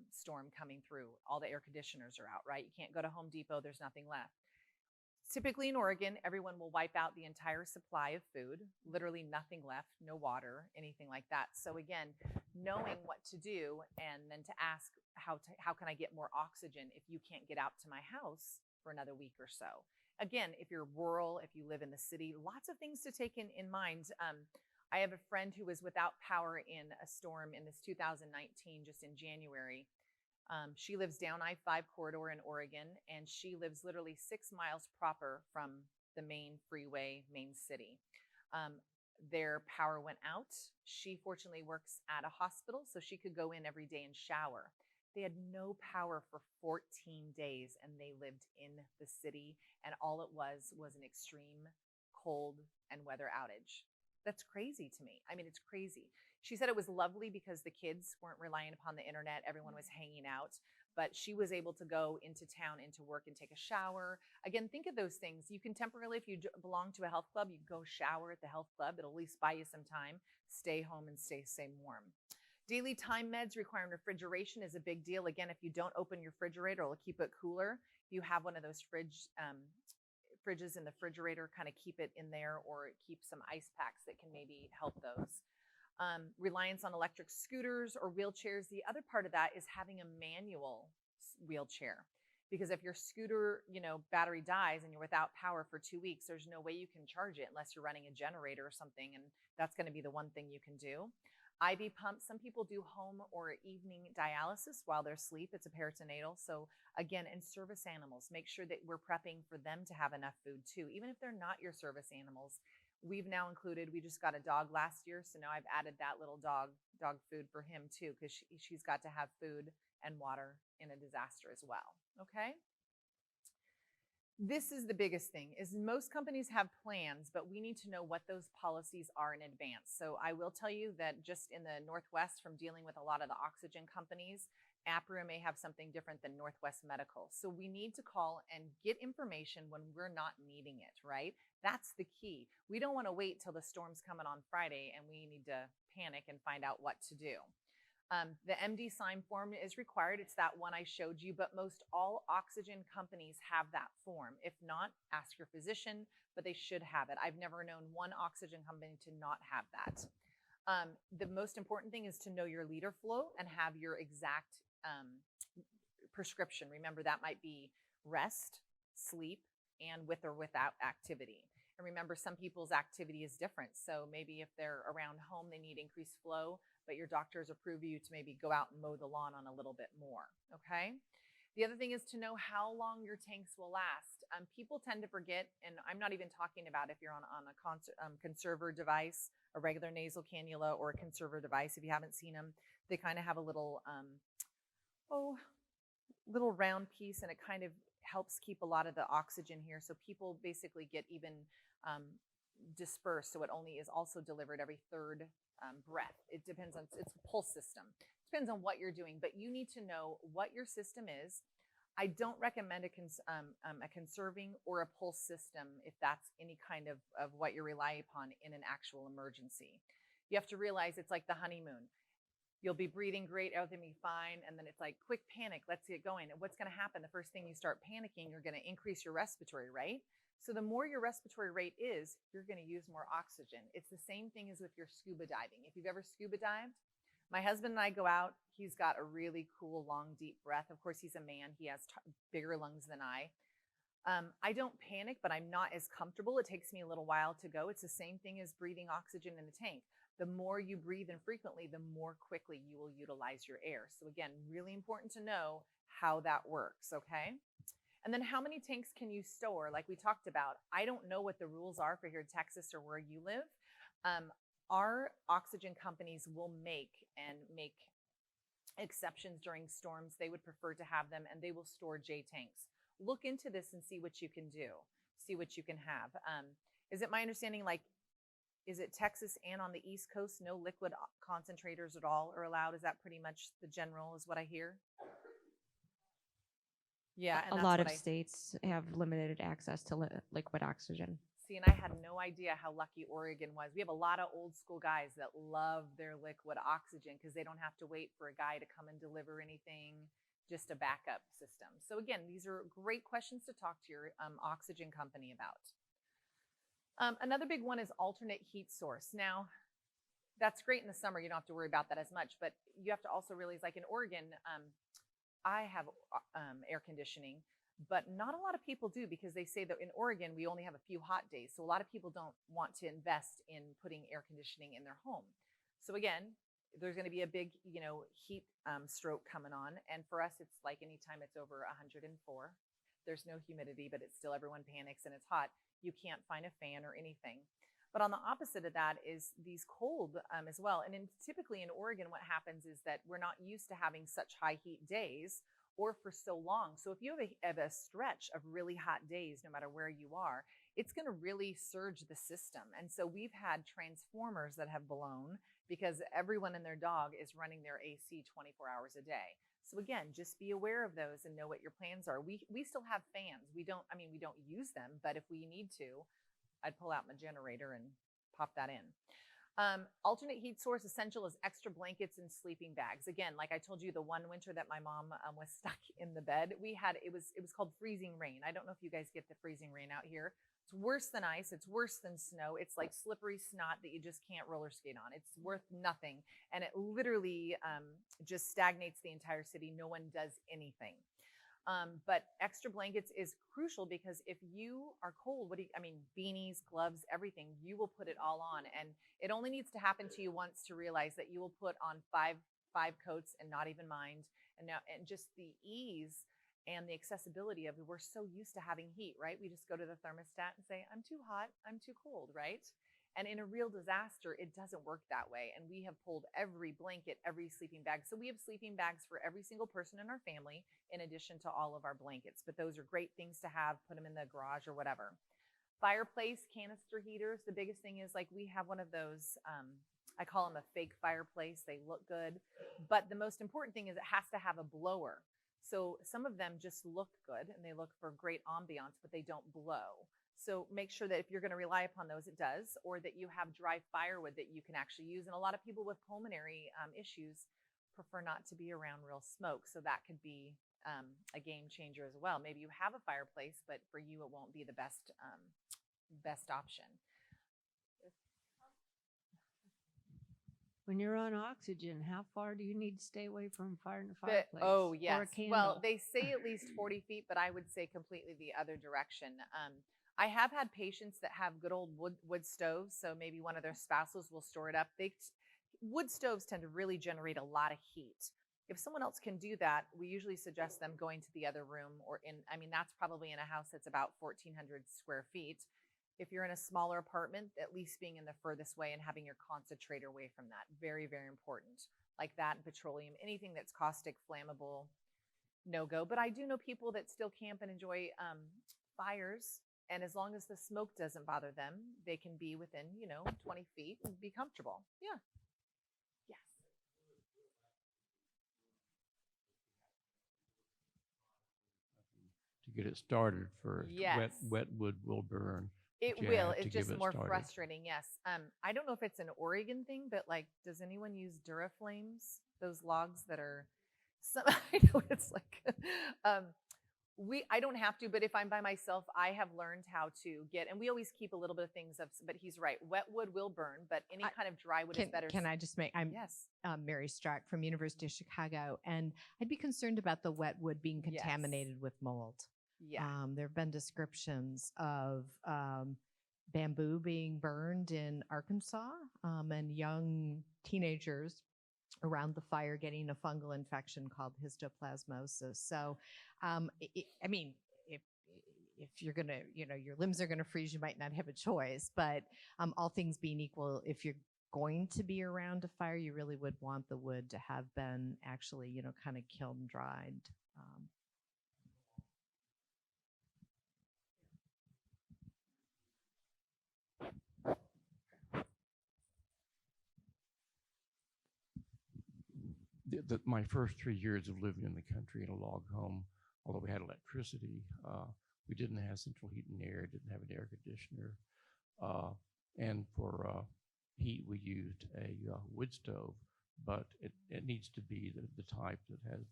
storm coming through. All the air conditioners are out, right? You can't go to Home Depot, there's nothing left. Typically in Oregon, everyone will wipe out the entire supply of food, literally nothing left, no water, anything like that. So again, knowing what to do, and then to ask how can I get more oxygen if you can't get out to my house for another week or so. Again, if you're rural, if you live in the city, lots of things to take in mind. I have a friend who was without power in a storm in this 2019, just in January. She lives down I-5 corridor in Oregon, and she lives literally 6 miles proper from the main freeway, main city. Their power went out. She fortunately works at a hospital, so she could go in every day and shower. They had no power for 14 days, and they lived in the city, and all it was an extreme cold and weather outage. That's crazy to me. I mean, it's crazy. She said it was lovely because the kids weren't relying upon the internet. Everyone was hanging out, but she was able to go into town, into work, and take a shower. Again, think of those things. You can temporarily, if you belong to a health club, you can go shower at the health club. It'll at least buy you some time. Stay home and stay warm. Daily time meds requiring refrigeration is a big deal. Again, if you don't open your refrigerator, it'll keep it cooler. You have one of those fridges in the refrigerator, kind of keep it in there, or keep some ice packs that can maybe help those. Reliance on electric scooters or wheelchairs. The other part of that is having a manual wheelchair, because if your scooter, battery dies and you're without power for 2 weeks, there's no way you can charge it unless you're running a generator or something, and that's going to be the one thing you can do. IV pumps. Some people do home or evening dialysis while they're asleep. It's a peritoneal. So again, and service animals, make sure that we're prepping for them to have enough food too, even if they're not your service animals. We've now included, we just got a dog last year, so now I've added that little dog food for him too, because she's got to have food and water in a disaster as well, okay? This is the biggest thing, is most companies have plans, but we need to know what those policies are in advance. So I will tell you that just in the Northwest, from dealing with a lot of the oxygen companies, APRA may have something different than Northwest Medical. So we need to call and get information when we're not needing it, right? That's the key. We don't want to wait till the storm's coming on Friday and we need to panic and find out what to do. The MD sign form is required. It's that one I showed you, but most all oxygen companies have that form. If not, ask your physician, but they should have it. I've never known one oxygen company to not have that. The most important thing is to know your liter flow and have your exact prescription. Remember, that might be rest, sleep, and with or without activity. And remember, some people's activity is different. So maybe if they're around home, they need increased flow, but your doctors approve you to maybe go out and mow the lawn on a little bit more, okay? The other thing is to know how long your tanks will last. People tend to forget, and I'm not even talking about if you're on a conserver device, a regular nasal cannula, or a conserver device. If you haven't seen them, they kind of have a little, little round piece, and it kind of helps keep a lot of the oxygen here. So people basically get even dispersed. So it only is also delivered every third breath. It depends on, it's a pulse system. It depends on what you're doing, but you need to know what your system is. I don't recommend a conserving or a pulse system if that's any kind of what you rely upon in an actual emergency. You have to realize it's like the honeymoon. You'll be breathing great, everything will be fine, and then it's like, quick panic, let's get going. And what's going to happen? The first thing you start panicking, you're going to increase your respiratory rate. So the more your respiratory rate is, you're going to use more oxygen. It's the same thing as with your scuba diving. If you've ever scuba dived, my husband and I go out. He's got a really cool, long, deep breath. Of course, he's a man. He has bigger lungs than I. I don't panic, but I'm not as comfortable. It takes me a little while to go. It's the same thing as breathing oxygen in a tank. The more you breathe and frequently, the more quickly you will utilize your air. So again, really important to know how that works, okay? And then how many tanks can you store? Like we talked about, I don't know what the rules are for here in Texas or where you live. Our oxygen companies will make exceptions during storms. They would prefer to have them, and they will store J tanks. Look into this and see what you can do, see what you can have. Is it my understanding, like, is it Texas and on the East Coast, no liquid concentrators at all are allowed? Is that pretty much the general, is what I hear? Yeah, and A lot of states have limited access to liquid oxygen. See, and I had no idea how lucky Oregon was. We have a lot of old school guys that love their liquid oxygen because they don't have to wait for a guy to come and deliver anything, just a backup system. So again, these are great questions to talk to your oxygen company about. Another big one is alternate heat source. Now, that's great in the summer. You don't have to worry about that as much, but you have to also realize, like in Oregon, I have air conditioning, but not a lot of people do, because they say that in Oregon, we only have a few hot days. So a lot of people don't want to invest in putting air conditioning in their home. So again, there's going to be a big, heat stroke coming on. And for us, it's like anytime it's over 104, there's no humidity, but it's still, everyone panics and it's hot. You can't find a fan or anything. But on the opposite of that is these cold as well. And typically in Oregon, what happens is that we're not used to having such high heat days. or for so long. So if you have a stretch of really hot days, no matter where you are, it's going to really surge the system. And so we've had transformers that have blown because everyone and their dog is running their AC 24 hours a day. So again, just be aware of those and know what your plans are. We still have fans. We don't use them, but if we need to, I'd pull out my generator and pop that in. Alternate heat source essential is extra blankets and sleeping bags. Again, like I told you, the one winter that my mom was stuck in the bed, it was called freezing rain. I don't know if you guys get the freezing rain out here. It's worse than ice. It's worse than snow. It's like slippery snot that you just can't roller skate on. It's worth nothing. And it literally just stagnates the entire city. No one does anything. But extra blankets is crucial because if you are cold, beanies, gloves, everything, you will put it all on. And it only needs to happen to you once to realize that you will put on five coats and not even mind. And just the ease and the accessibility of it, we're so used to having heat, right? We just go to the thermostat and say, I'm too hot, I'm too cold, right? And in a real disaster, it doesn't work that way. And we have pulled every blanket, every sleeping bag. So we have sleeping bags for every single person in our family, in addition to all of our blankets. But those are great things to have, put them in the garage or whatever. Fireplace, canister heaters. The biggest thing is like we have one of those, I call them a fake fireplace. They look good. But the most important thing is it has to have a blower. So some of them just look good and they look for great ambiance, but they don't blow. So make sure that if you're going to rely upon those, it does, or that you have dry firewood that you can actually use. And a lot of people with pulmonary issues prefer not to be around real smoke. So that could be a game changer as well. Maybe you have a fireplace, but for you, it won't be the best option. When you're on oxygen, how far do you need to stay away from fireplace? Oh, yes. Or a candle? Well, they say at least 40 feet, but I would say completely the other direction. I have had patients that have good old wood stoves, so maybe one of their spouses will store it up. Wood stoves tend to really generate a lot of heat. If someone else can do that, we usually suggest them going to the other room that's probably in a house that's about 1,400 square feet. If you're in a smaller apartment, at least being in the furthest way and having your concentrator away from that. Very, very important. Like that and petroleum, anything that's caustic, flammable, no go. But I do know people that still camp and enjoy fires. And as long as the smoke doesn't bother them, they can be within, 20 feet and be comfortable. Yeah. Yes. To get it started first. Yes. Wet wood will burn. It You will. have to It's give just it more started. frustrating. Yes. I don't know if it's an Oregon thing, but like, does anyone use Duraflames? Those logs that are, I know it's like, I don't have to, but if I'm by myself, I have learned how to get, and we always keep a little bit of things of, but he's right. Wet wood will burn, but any kind of dry wood is better. Can I just I'm Yes. Mary Strack from University of Chicago, and I'd be concerned about the wet wood being contaminated with mold. Yeah. There have been descriptions of bamboo being burned in Arkansas and young teenagers around the fire getting a fungal infection called histoplasmosis. So, if you're going to, your limbs are going to freeze, you might not have a choice. But all things being equal, if you're going to be around a fire, you really would want the wood to have been actually, kind of kiln dried. My first 3 years of living in the country in a log home, although we had electricity, we didn't have central heat and air, didn't have an air conditioner. And for heat, we used a wood stove, but it needs to be the type that has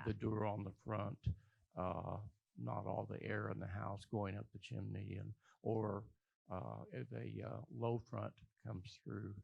the door on the front, not all the air in the house going up the chimney, or if a low front comes through,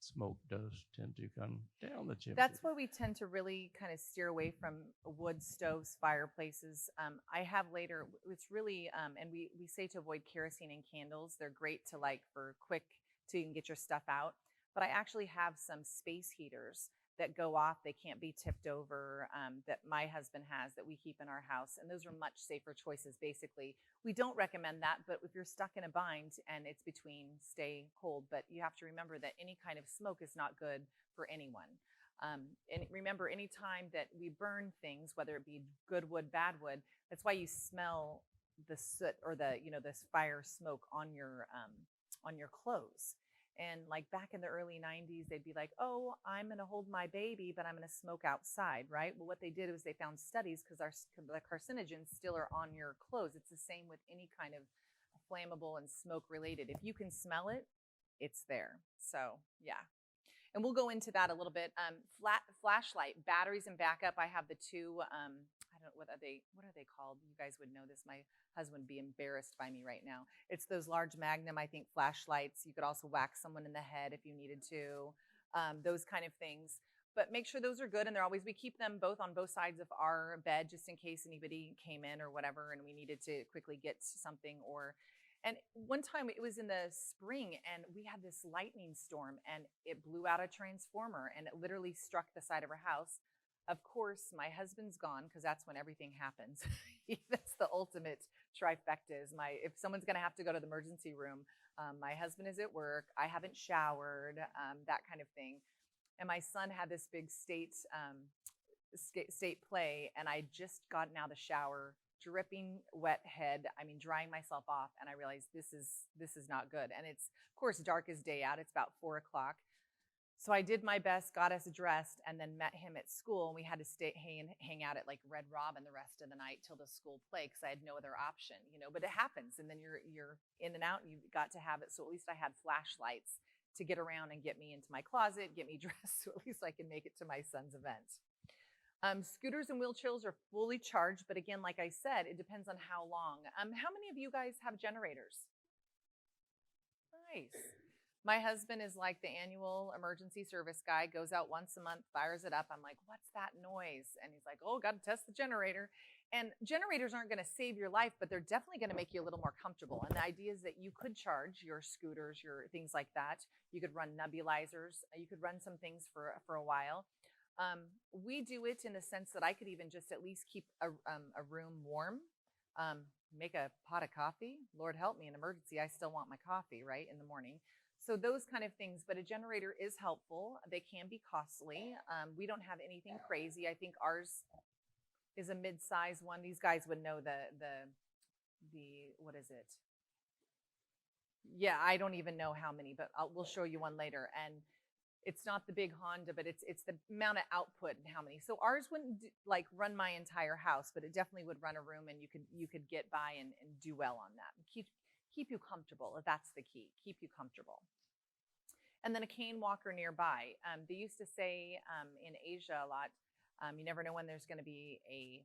smoke does tend to come down the chimney. That's why we tend to really kind of steer away from wood stoves, fireplaces. I have later, it's really, and we say to avoid kerosene and candles. They're great to for quick, so you can get your stuff out. But I actually have some space heaters that go off. They can't be tipped over, that my husband has, that we keep in our house. And those are much safer choices, basically. We don't recommend that, but if you're stuck in a bind and it's between stay cold, but you have to remember that any kind of smoke is not good for anyone. And remember, anytime that we burn things, whether it be good wood, bad wood, that's why you smell the soot or the, this fire smoke on your clothes. And like back in the early 90s, they'd be like, oh, I'm going to hold my baby, but I'm going to smoke outside, right? Well, what they did was they found studies because the carcinogens still are on your clothes. It's the same with any kind of flammable and smoke related. If you can smell it, it's there. So yeah. And we'll go into that a little bit. Flashlight, batteries and backup. I have the two, I don't know, what are they called? You guys would know this. My husband would be embarrassed by me right now. It's those large Magnum, I think, flashlights. You could also whack someone in the head if you needed to, those kind of things. But make sure those are good, and we keep them on both sides of our bed just in case anybody came in or whatever and we needed to quickly get something. And one time it was in the spring and we had this lightning storm and it blew out a transformer and it literally struck the side of our house. Of course, my husband's gone because that's when everything happens. That's the ultimate trifecta. If someone's going to have to go to the emergency room, my husband is at work, I haven't showered, that kind of thing. And my son had this big state play, and I just gotten out of the shower, dripping wet head. I mean, drying myself off, and I realized this is not good. And it's, of course, dark as day out. It's about 4 o'clock. So I did my best, got us dressed, and then met him at school. And we had to hang out at like Red Robin the rest of the night till the school play because I had no other option, But it happens, and then you're in and out, and you got to have it. So at least I had flashlights to get around and get me into my closet, get me dressed, so at least I can make it to my son's event. Scooters and wheelchairs are fully charged, but again, like I said, it depends on how long. How many of you guys have generators? Nice. My husband is like the annual emergency service guy, goes out once a month, fires it up. I'm like, what's that noise? And he's like, oh, got to test the generator. And generators aren't going to save your life, but they're definitely going to make you a little more comfortable. And the idea is that you could charge your scooters, your things like that. You could run nebulizers. You could run some things for a while. We do it in the sense that I could even just at least keep a room warm, make a pot of coffee. Lord help me, in emergency, I still want my coffee, right, in the morning. So those kind of things, but a generator is helpful. They can be costly. We don't have anything crazy. I think ours is a mid-size one. These guys would know the what is it? Yeah, I don't even know how many, but we'll show you one later. And it's not the big Honda, but it's the amount of output and how many. So ours wouldn't run my entire house, but it definitely would run a room, and you could get by and do well on that. Keep you comfortable. That's the key. Keep you comfortable. And then a cane walker nearby. They used to say in Asia a lot, you never know when there's going to be a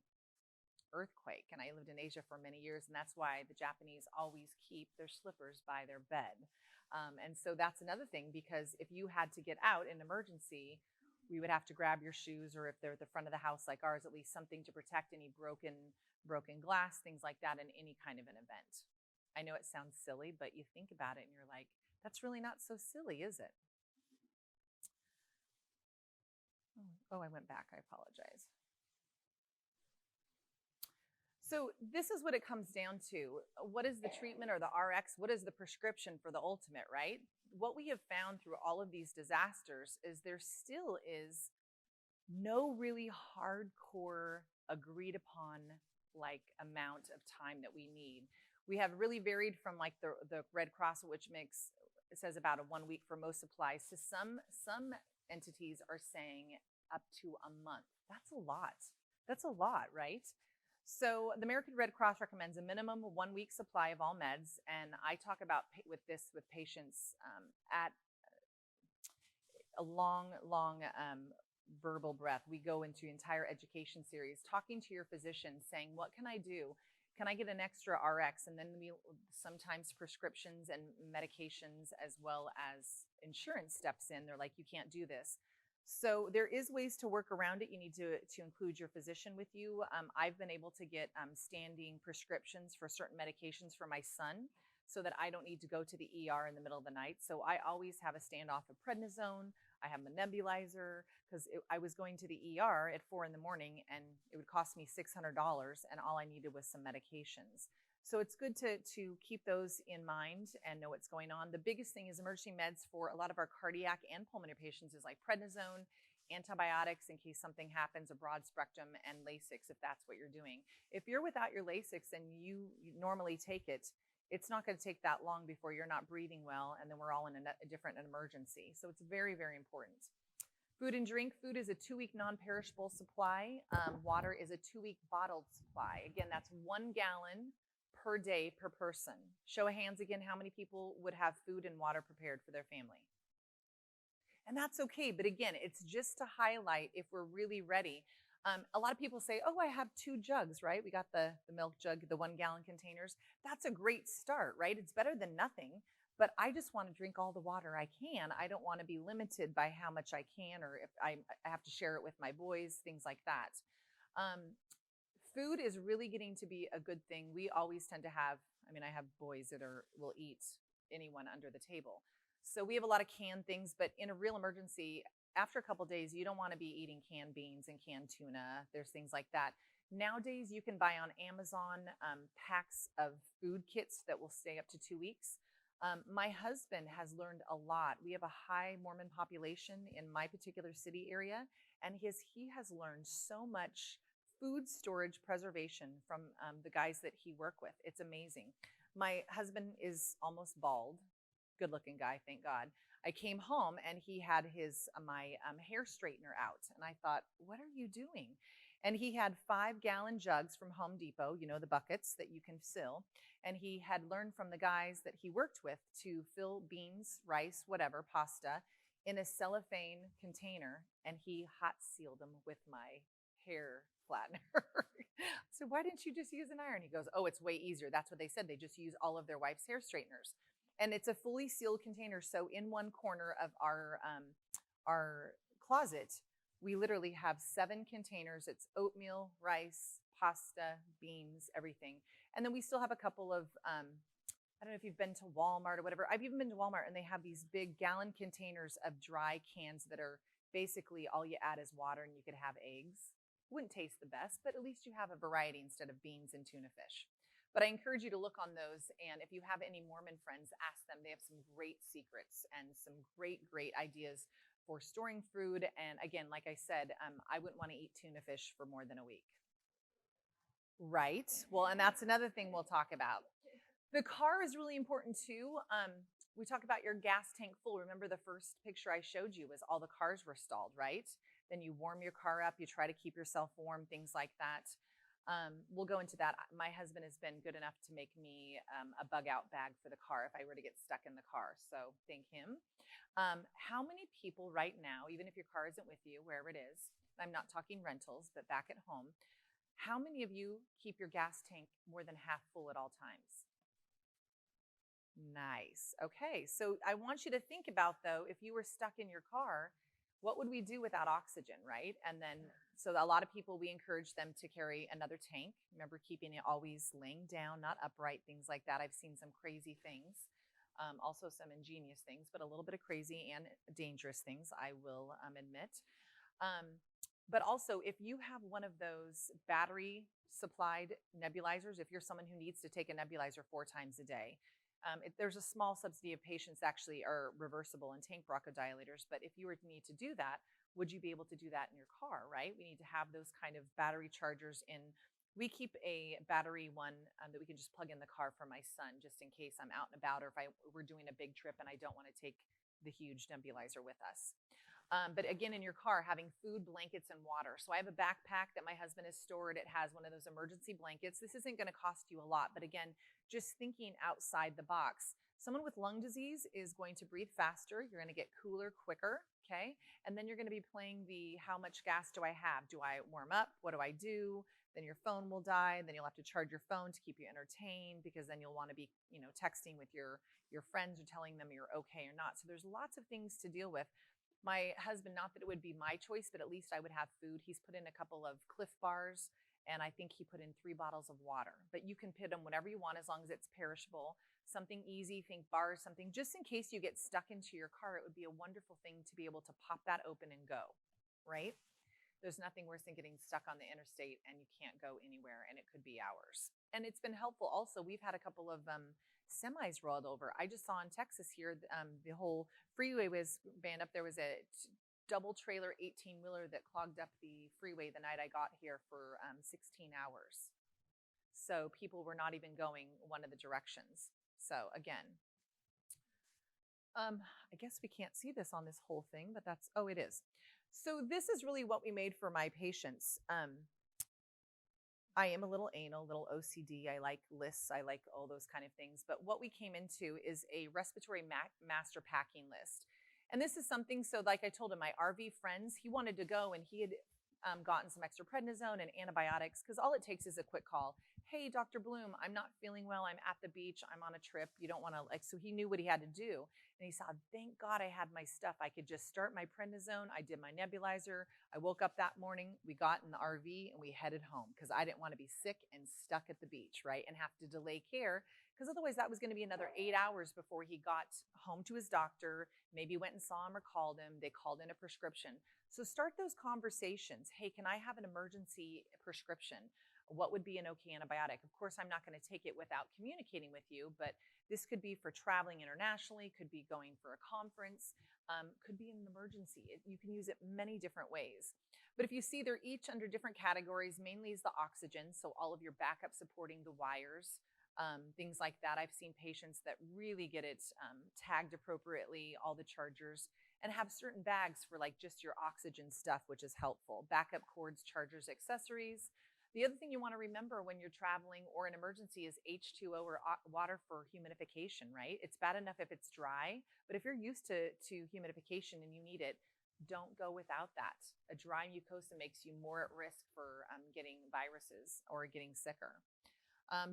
earthquake. And I lived in Asia for many years, and that's why the Japanese always keep their slippers by their bed. And so that's another thing, because if you had to get out in emergency, we would have to grab your shoes, or if they're at the front of the house like ours, at least something to protect any broken glass, things like that in any kind of an event. I know it sounds silly, but you think about it and you're like, that's really not so silly, is it? Oh, I went back. I apologize. So this is what it comes down to. What is the treatment or the RX? What is the prescription for the ultimate, right? What we have found through all of these disasters is there still is no really hardcore agreed upon amount of time that we need. We have really varied from the Red Cross, which says about a 1 week for most supplies, to some entities are saying up to a month. That's a lot. That's a lot, right? So the American Red Cross recommends a minimum of 1 week supply of all meds, and I talk about with patients at a long verbal breath. We go into entire education series, talking to your physician, saying, what can I do? Can I get an extra RX? And then we sometimes prescriptions and medications, as well as insurance steps in. They're like, you can't do this. So there is ways to work around it. You need to include your physician with you. I've been able to get standing prescriptions for certain medications for my son, so that I don't need to go to the ER in the middle of the night. So I always have a standoff of prednisone. I have a nebulizer, because I was going to the ER at 4 in the morning, and it would cost me $600, and all I needed was some medications. So it's good to keep those in mind and know what's going on. The biggest thing is emergency meds for a lot of our cardiac and pulmonary patients is like prednisone antibiotics in case something happens, a broad spectrum, and Lasix if that's what you're doing. If you're without your Lasix and you normally take it, it's not going to take that long before you're not breathing well, and then we're all in a different emergency. So it's very, very important. Food and drink. Food is a 2-week non-perishable supply. Water is a 2-week bottled supply. Again, that's 1 gallon per day per person. Show of hands again, how many people would have food and water prepared for their family? And that's okay, but again, it's just to highlight if we're really ready. A lot of people say, oh, I have 2 jugs, right? We got the milk jug, the 1 gallon containers. That's a great start, right? It's better than nothing, but I just want to drink all the water I can. I don't want to be limited by how much I can, or if I have to share it with my boys, things like that. Food is really getting to be a good thing. We always tend to have, I have boys that will eat anyone under the table. So we have a lot of canned things, but in a real emergency, after a couple days, you don't want to be eating canned beans and canned tuna. There's things like that. Nowadays, you can buy on Amazon packs of food kits that will stay up to 2 weeks. My husband has learned a lot. We have a high Mormon population in my particular city area, and he has learned so much food storage preservation from the guys that he work with. It's amazing. My husband is almost bald. Good looking guy, thank God. I came home and he had my hair straightener out, and I thought, what are you doing? And he had 5-gallon jugs from Home Depot, the buckets that you can fill. And he had learned from the guys that he worked with to fill beans, rice, whatever, pasta, in a cellophane container, and he hot sealed them with my hair flattener. So why didn't you just use an iron? He goes, oh, it's way easier. That's what they said. They just use all of their wife's hair straighteners. And it's a fully sealed container. So in one corner of our closet, we literally have 7 containers. It's oatmeal, rice, pasta, beans, everything. And then we still have a couple of, I don't know if you've been to Walmart or whatever. I've even been to Walmart, and they have these big gallon containers of dry cans that are basically all you add is water, and you could have eggs. Wouldn't taste the best, but at least you have a variety instead of beans and tuna fish. But I encourage you to look on those, and if you have any Mormon friends, ask them. They have some great secrets and some great, great ideas for storing food. And again, like I said, I wouldn't want to eat tuna fish for more than a week. Right? Well, and that's another thing we'll talk about. The car is really important too. We talk about your gas tank full. Remember the first picture I showed you was all the cars were stalled, right? Then you warm your car up, you try to keep yourself warm, things like that. We'll go into that. My husband has been good enough to make me a bug out bag for the car if I were to get stuck in the car. So thank him. How many people right now, even if your car isn't with you, wherever it is, I'm not talking rentals, but back at home, how many of you keep your gas tank more than half full at all times? Nice. Okay. So I want you to think about, though, if you were stuck in your car, what would we do without oxygen, right? And then, so a lot of people, we encourage them to carry another tank. Remember, keeping it always laying down, not upright, things like that. I've seen some crazy things, also some ingenious things, but a little bit of crazy and dangerous things, I will admit. But also, if you have one of those battery-supplied nebulizers, if you're someone who needs to take a nebulizer 4 times a day, there's a small subsidy of patients actually are reversible and tank bronchodilators, but if you were to need to do that, would you be able to do that in your car, right? We need to have those kind of battery chargers in. We keep a battery one that we can just plug in the car for my son, just in case I'm out and about, or if we're doing a big trip and I don't want to take the huge nebulizer with us. But again, in your car, having food, blankets, and water. So I have a backpack that my husband has stored. It has one of those emergency blankets. This isn't going to cost you a lot, but again, just thinking outside the box. Someone with lung disease is going to breathe faster. You're going to get cooler quicker, okay? And then you're going to be playing the how much gas do I have? Do I warm up? What do I do? Then your phone will die. Then you'll have to charge your phone to keep you entertained, because then you'll want to be, texting with your friends or telling them you're okay or not. So there's lots of things to deal with. My husband, not that it would be my choice, but at least I would have food. He's put in a couple of Cliff Bars, and I think he put in 3 bottles of water. But you can put them whatever you want as long as it's perishable. Something easy, think bars, something just in case you get stuck into your car. It would be a wonderful thing to be able to pop that open and go, right? There's nothing worse than getting stuck on the interstate and you can't go anywhere, and it could be hours. And it's been helpful also. We've had a couple of semis rolled over. I just saw in Texas here, the whole freeway was banned up. There was a double trailer 18-wheeler that clogged up the freeway the night I got here for 16 hours. So people were not even going one of the directions. So again, I guess we can't see this on this whole thing, but that's, oh, it is. So this is really what we made for my patients. I am a little anal, a little OCD. I like lists. I like all those kind of things. But what we came into is a respiratory master packing list. And this is something, so like I told him, my RV friends, he wanted to go and he had gotten some extra prednisone and antibiotics, because all it takes is a quick call. Hey, Dr. Bloom, I'm not feeling well. I'm at the beach. I'm on a trip. You don't want to, like, so he knew what he had to do. And he said, thank God I had my stuff. I could just start my prednisone. I did my nebulizer. I woke up that morning. We got in the RV and we headed home, because I didn't want to be sick and stuck at the beach, right? And have to delay care, because otherwise that was going to be another 8 hours before he got home to his doctor, maybe went and saw him or called him. They called in a prescription. So start those conversations. Hey, can I have an emergency prescription? What would be an okay antibiotic? Of course, I'm not going to take it without communicating with you, but this could be for traveling internationally, could be going for a conference, could be an emergency. You can use it many different ways. But if you see, they're each under different categories. Mainly is the oxygen, so all of your backup supporting the wires, things like that. I've seen patients that really get it tagged appropriately, all the chargers, and have certain bags for like just your oxygen stuff, which is helpful. Backup cords, chargers, accessories. The other thing you want to remember when you're traveling or an emergency is H2O, or water for humidification, right? It's bad enough if it's dry, but if you're used to humidification and you need it, don't go without that. A dry mucosa makes you more at risk for getting viruses or getting sicker.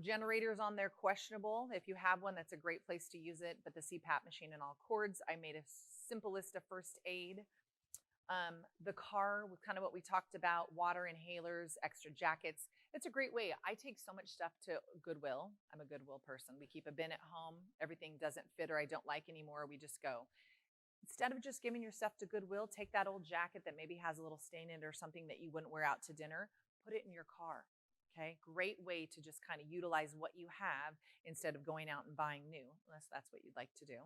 Generators on there, questionable. If you have one, that's a great place to use it, but the CPAP machine and all cords. I made a simple list of first aid. The car, with kind of what we talked about, water inhalers, extra jackets. It's a great way. I take so much stuff to Goodwill. I'm a Goodwill person. We keep a bin at home. Everything doesn't fit or I don't like anymore, we just go. Instead of just giving your stuff to Goodwill, take that old jacket that maybe has a little stain in it or something that you wouldn't wear out to dinner, put it in your car. Okay, great way to just kind of utilize what you have instead of going out and buying new, unless that's what you'd like to do.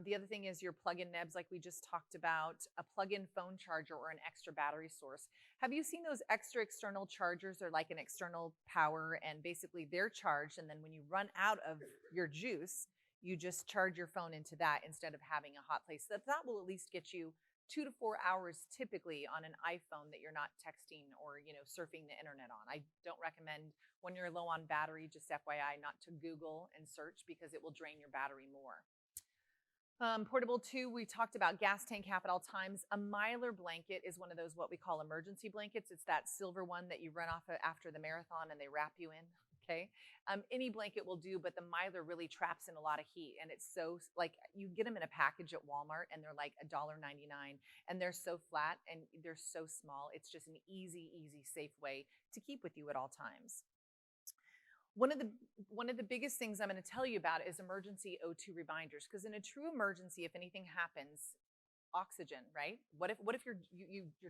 The other thing is your plug-in nebs, like we just talked about, a plug-in phone charger or an extra battery source. Have you seen those extra external chargers? They're like an external power, and basically they're charged, and then when you run out of your juice, you just charge your phone into that instead of having a hot place. That will at least get you 2 to 4 hours typically on an iPhone that you're not texting or surfing the internet on. I don't recommend, when you're low on battery, just FYI, not to Google and search, because it will drain your battery more. Portable 2, we talked about gas tank half at all times. A Mylar blanket is one of those what we call emergency blankets. It's that silver one that you run off of after the marathon and they wrap you in, okay? Any blanket will do, but the Mylar really traps in a lot of heat, and it's so, like, you get them in a package at Walmart and they're like $1.99, and they're so flat and they're so small. It's just an easy, safe way to keep with you at all times. One of the biggest things I'm going to tell you about is emergency O2 reminders, because in a true emergency, if anything happens, oxygen, right? What if your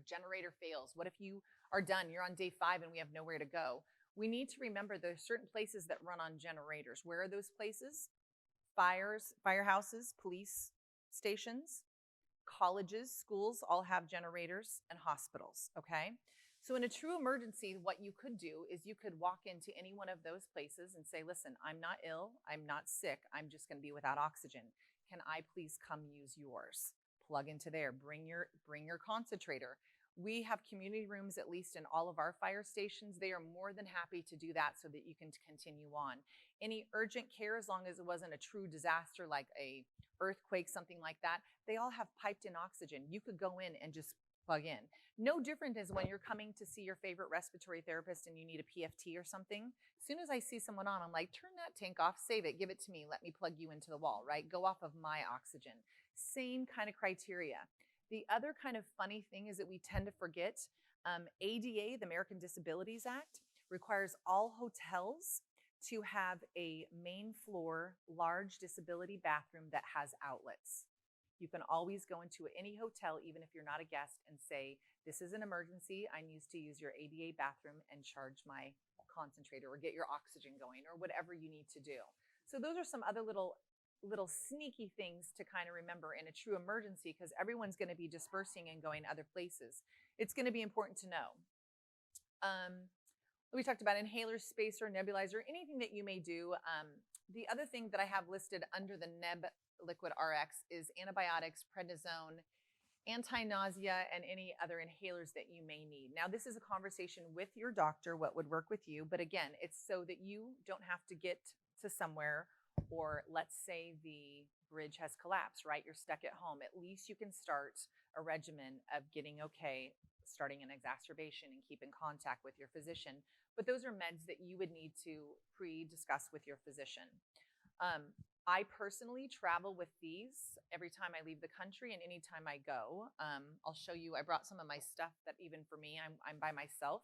generator fails? What if you are done? You're on day 5 and we have nowhere to go. We need to remember there's certain places that run on generators. Where are those places? Firehouses, police stations, colleges, schools all have generators, and hospitals, okay? So in a true emergency, what you could do is you could walk into any one of those places and say, listen, I'm not ill, I'm not sick, I'm just going to be without oxygen. Can I please come use yours? Plug into there, bring your concentrator. We have community rooms, at least in all of our fire stations. They are more than happy to do that so that you can continue on. Any urgent care, as long as it wasn't a true disaster like a earthquake, something like that, they all have piped in oxygen. You could go in and just plug in. No different as when you're coming to see your favorite respiratory therapist and you need a PFT or something. As soon as I see someone on, I'm like, turn that tank off, save it, give it to me, let me plug you into the wall, right? Go off of my oxygen. Same kind of criteria. The other kind of funny thing is that we tend to forget, ADA, the American Disabilities Act, requires all hotels to have a main floor, large disability bathroom that has outlets. You can always go into any hotel, even if you're not a guest, and say, this is an emergency, I need to use your ADA bathroom and charge my concentrator or get your oxygen going or whatever you need to do. So those are some other little little sneaky things to kind of remember in a true emergency, because everyone's going to be dispersing and going other places. It's going to be important to know. We talked about inhaler, spacer, nebulizer, anything that you may do. The other thing that I have listed under the neb liquid RX is antibiotics, prednisone, anti-nausea, and any other inhalers that you may need. Now, this is a conversation with your doctor, what would work with you. But again, it's so that you don't have to get to somewhere, or let's say the bridge has collapsed, right? You're stuck at home. At least you can start a regimen of getting okay, starting an exacerbation, and keep in contact with your physician. But those are meds that you would need to pre-discuss with your physician. I personally travel with these every time I leave the country and anytime I go. I'll show you, I brought some of my stuff that even for me, I'm by myself.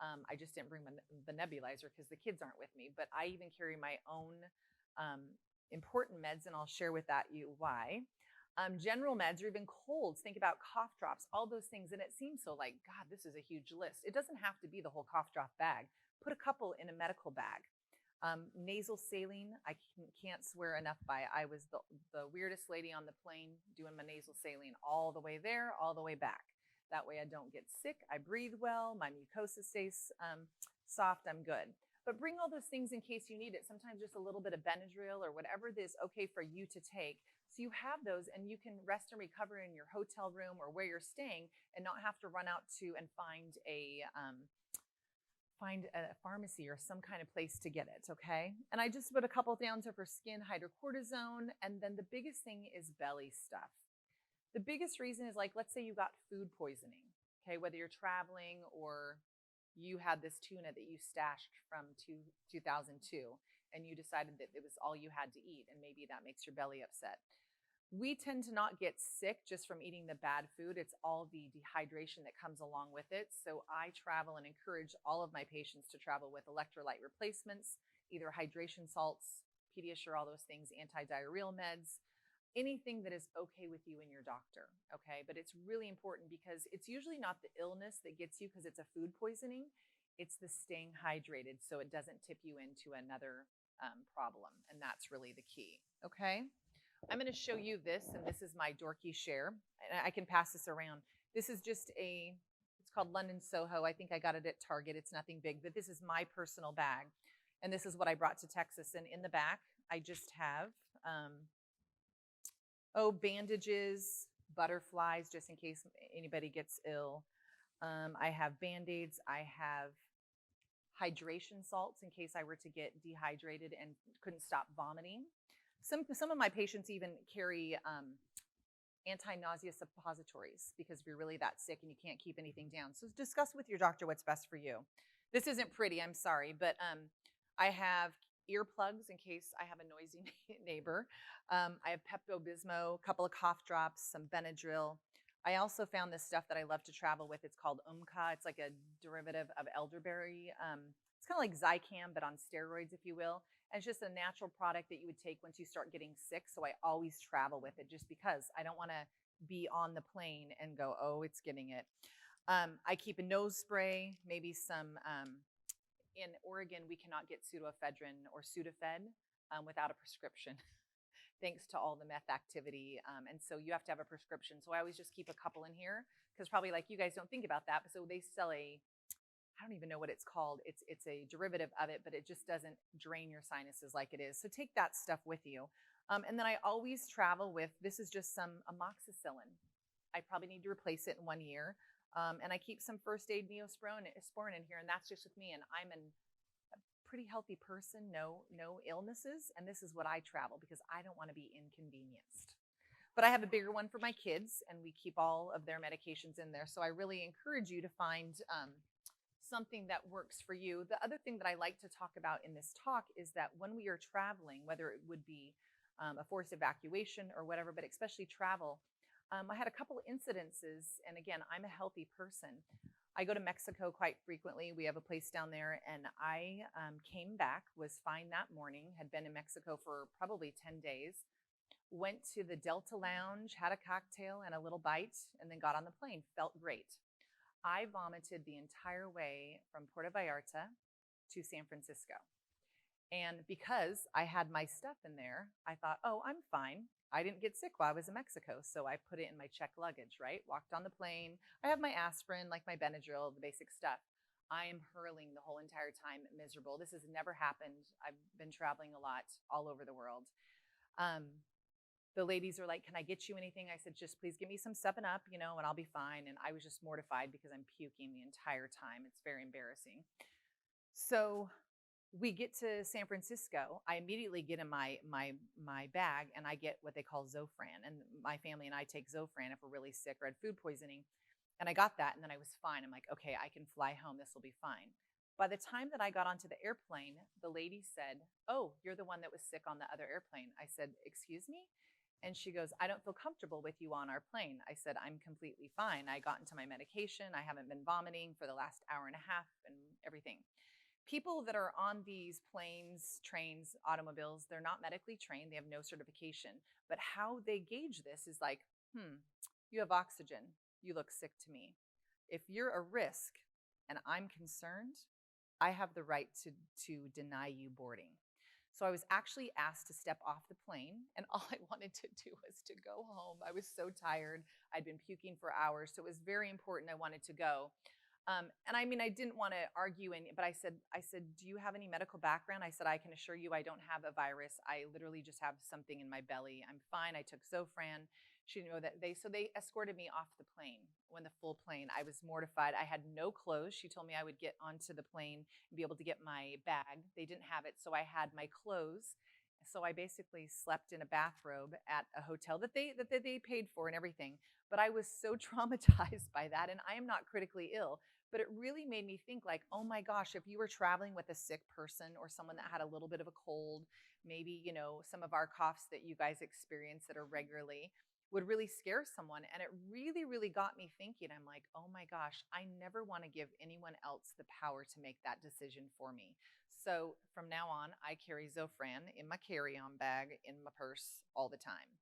I just didn't bring the nebulizer because the kids aren't with me, but I even carry my own important meds, and I'll share with you why. General meds, or even colds, think about cough drops, all those things. And it seems so like, God, this is a huge list. It doesn't have to be the whole cough drop bag. Put a couple in a medical bag. Nasal saline, I can't swear enough by. I was the weirdest lady on the plane doing my nasal saline all the way there, all the way back. That way I don't get sick, I breathe well, my mucosa stays soft, I'm good. But bring all those things in case you need it. Sometimes just a little bit of Benadryl or whatever it is okay for you to take. So you have those and you can rest and recover in your hotel room or where you're staying and not have to run out to and find a pharmacy or some kind of place to get it, okay? And I just put a couple down for skin, hydrocortisone, and then the biggest thing is belly stuff. The biggest reason is, like, let's say you got food poisoning, okay? Whether you're traveling or you had this tuna that you stashed from 2002 and you decided that it was all you had to eat, and maybe that makes your belly upset. We tend to not get sick just from eating the bad food. It's all the dehydration that comes along with it. So I travel and encourage all of my patients to travel with electrolyte replacements, either hydration salts, Pediasure, all those things, anti-diarrheal meds, anything that is okay with you and your doctor, okay? But it's really important because it's usually not the illness that gets you because it's a food poisoning. It's the staying hydrated so it doesn't tip you into another problem. And that's really the key, okay? I'm going to show you this, and this is my dorky share, and I can pass this around. This is just it's called London Soho. I think I got it at Target. It's nothing big, but this is my personal bag, and this is what I brought to Texas. And in the back, I just have, bandages, butterflies, just in case anybody gets ill. I have Band-Aids. I have hydration salts in case I were to get dehydrated and couldn't stop vomiting. Some of my patients even carry anti-nausea suppositories because if you're really that sick and you can't keep anything down. So discuss with your doctor what's best for you. This isn't pretty, I'm sorry, but I have earplugs in case I have a noisy neighbor. I have Pepto-Bismol, a couple of cough drops, some Benadryl. I also found this stuff that I love to travel with. It's called Umka. It's like a derivative of elderberry. It's kind of like Zicam, but on steroids, if you will. And it's just a natural product that you would take once you start getting sick. So I always travel with it just because I don't want to be on the plane and go, oh, it's getting it. I keep a nose spray, maybe some, in Oregon, we cannot get pseudoephedrine or Sudafed without a prescription, thanks to all the meth activity. And so you have to have a prescription. So I always just keep a couple in here because probably like you guys don't think about that. But so they sell I don't even know what it's called. It's a derivative of it, but it just doesn't drain your sinuses like it is. So take that stuff with you. And then I always travel with, this is just some amoxicillin. I probably need to replace it in 1 year. And I keep some first aid Neosporin in here, and that's just with me. And I'm a pretty healthy person, no illnesses. And this is what I travel because I don't want to be inconvenienced. But I have a bigger one for my kids, and we keep all of their medications in there. So I really encourage you to find something that works for you. The other thing that I like to talk about in this talk is that when we are traveling, whether it would be a forced evacuation or whatever, but especially travel, I had a couple of incidences, and again, I'm a healthy person. I go to Mexico quite frequently. We have a place down there, and I came back, was fine that morning, had been in Mexico for probably 10 days, went to the Delta Lounge, had a cocktail and a little bite, and then got on the plane, felt great. I vomited the entire way from Puerto Vallarta to San Francisco. And because I had my stuff in there, I thought, oh, I'm fine. I didn't get sick while I was in Mexico, so I put it in my checked luggage, right? Walked on the plane. I have my aspirin, like my Benadryl, the basic stuff. I am hurling the whole entire time, miserable. This has never happened. I've been traveling a lot all over the world. The ladies are like, can I get you anything? I said, just please give me some 7-Up, and I'll be fine. And I was just mortified because I'm puking the entire time. It's very embarrassing. So we get to San Francisco. I immediately get in my bag and I get what they call Zofran. And my family and I take Zofran if we're really sick or had food poisoning. And I got that and then I was fine. I'm like, okay, I can fly home. This will be fine. By the time that I got onto the airplane, the lady said, oh, you're the one that was sick on the other airplane. I said, excuse me? And she goes, I don't feel comfortable with you on our plane. I said, I'm completely fine. I got into my medication. I haven't been vomiting for the last hour and a half and everything. People that are on these planes, trains, automobiles, they're not medically trained. They have no certification. But how they gauge this is like, you have oxygen. You look sick to me. If you're a risk and I'm concerned, I have the right to deny you boarding. So I was actually asked to step off the plane, and all I wanted to do was to go home. I was so tired. I'd been puking for hours, so it was very important. I wanted to go. And I mean, I didn't want to argue, but I said, do you have any medical background? I said, I can assure you I don't have a virus. I literally just have something in my belly. I'm fine. I took Zofran. She didn't know that so they escorted me off the plane. When the full plane, I was mortified. I had no clothes. She told me I would get onto the plane and be able to get my bag. They didn't have it, so I had my clothes. So I basically slept in a bathrobe at a hotel that they paid for and everything. But I was so traumatized by that, and I am not critically ill. But it really made me think like, oh my gosh, if you were traveling with a sick person or someone that had a little bit of a cold, maybe, some of our coughs that you guys experience that are regularly would really scare someone. And it really, really got me thinking. I'm like, oh my gosh, I never want to give anyone else the power to make that decision for me. So from now on, I carry Zofran in my carry-on bag, in my purse all the time.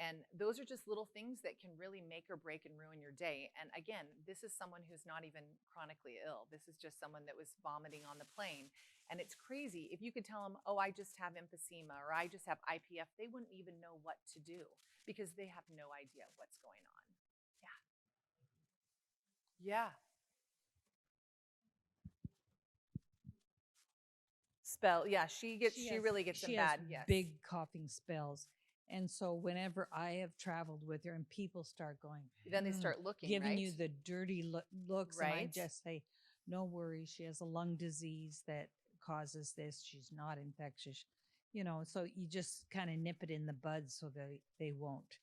And those are just little things that can really make or break and ruin your day. And again, this is someone who's not even chronically ill. This is just someone that was vomiting on the plane. And it's crazy. If you could tell them, oh, I just have emphysema or I just have IPF, they wouldn't even know what to do because they have no idea what's going on. Yeah. She really gets them bad. Yes. Big coughing spells. And so whenever I have traveled with her and people start going, then they start looking, giving right? you the dirty looks, right? and I just say, no worries, she has a lung disease that causes this. She's not infectious, so you just kind of nip it in the bud so they won't.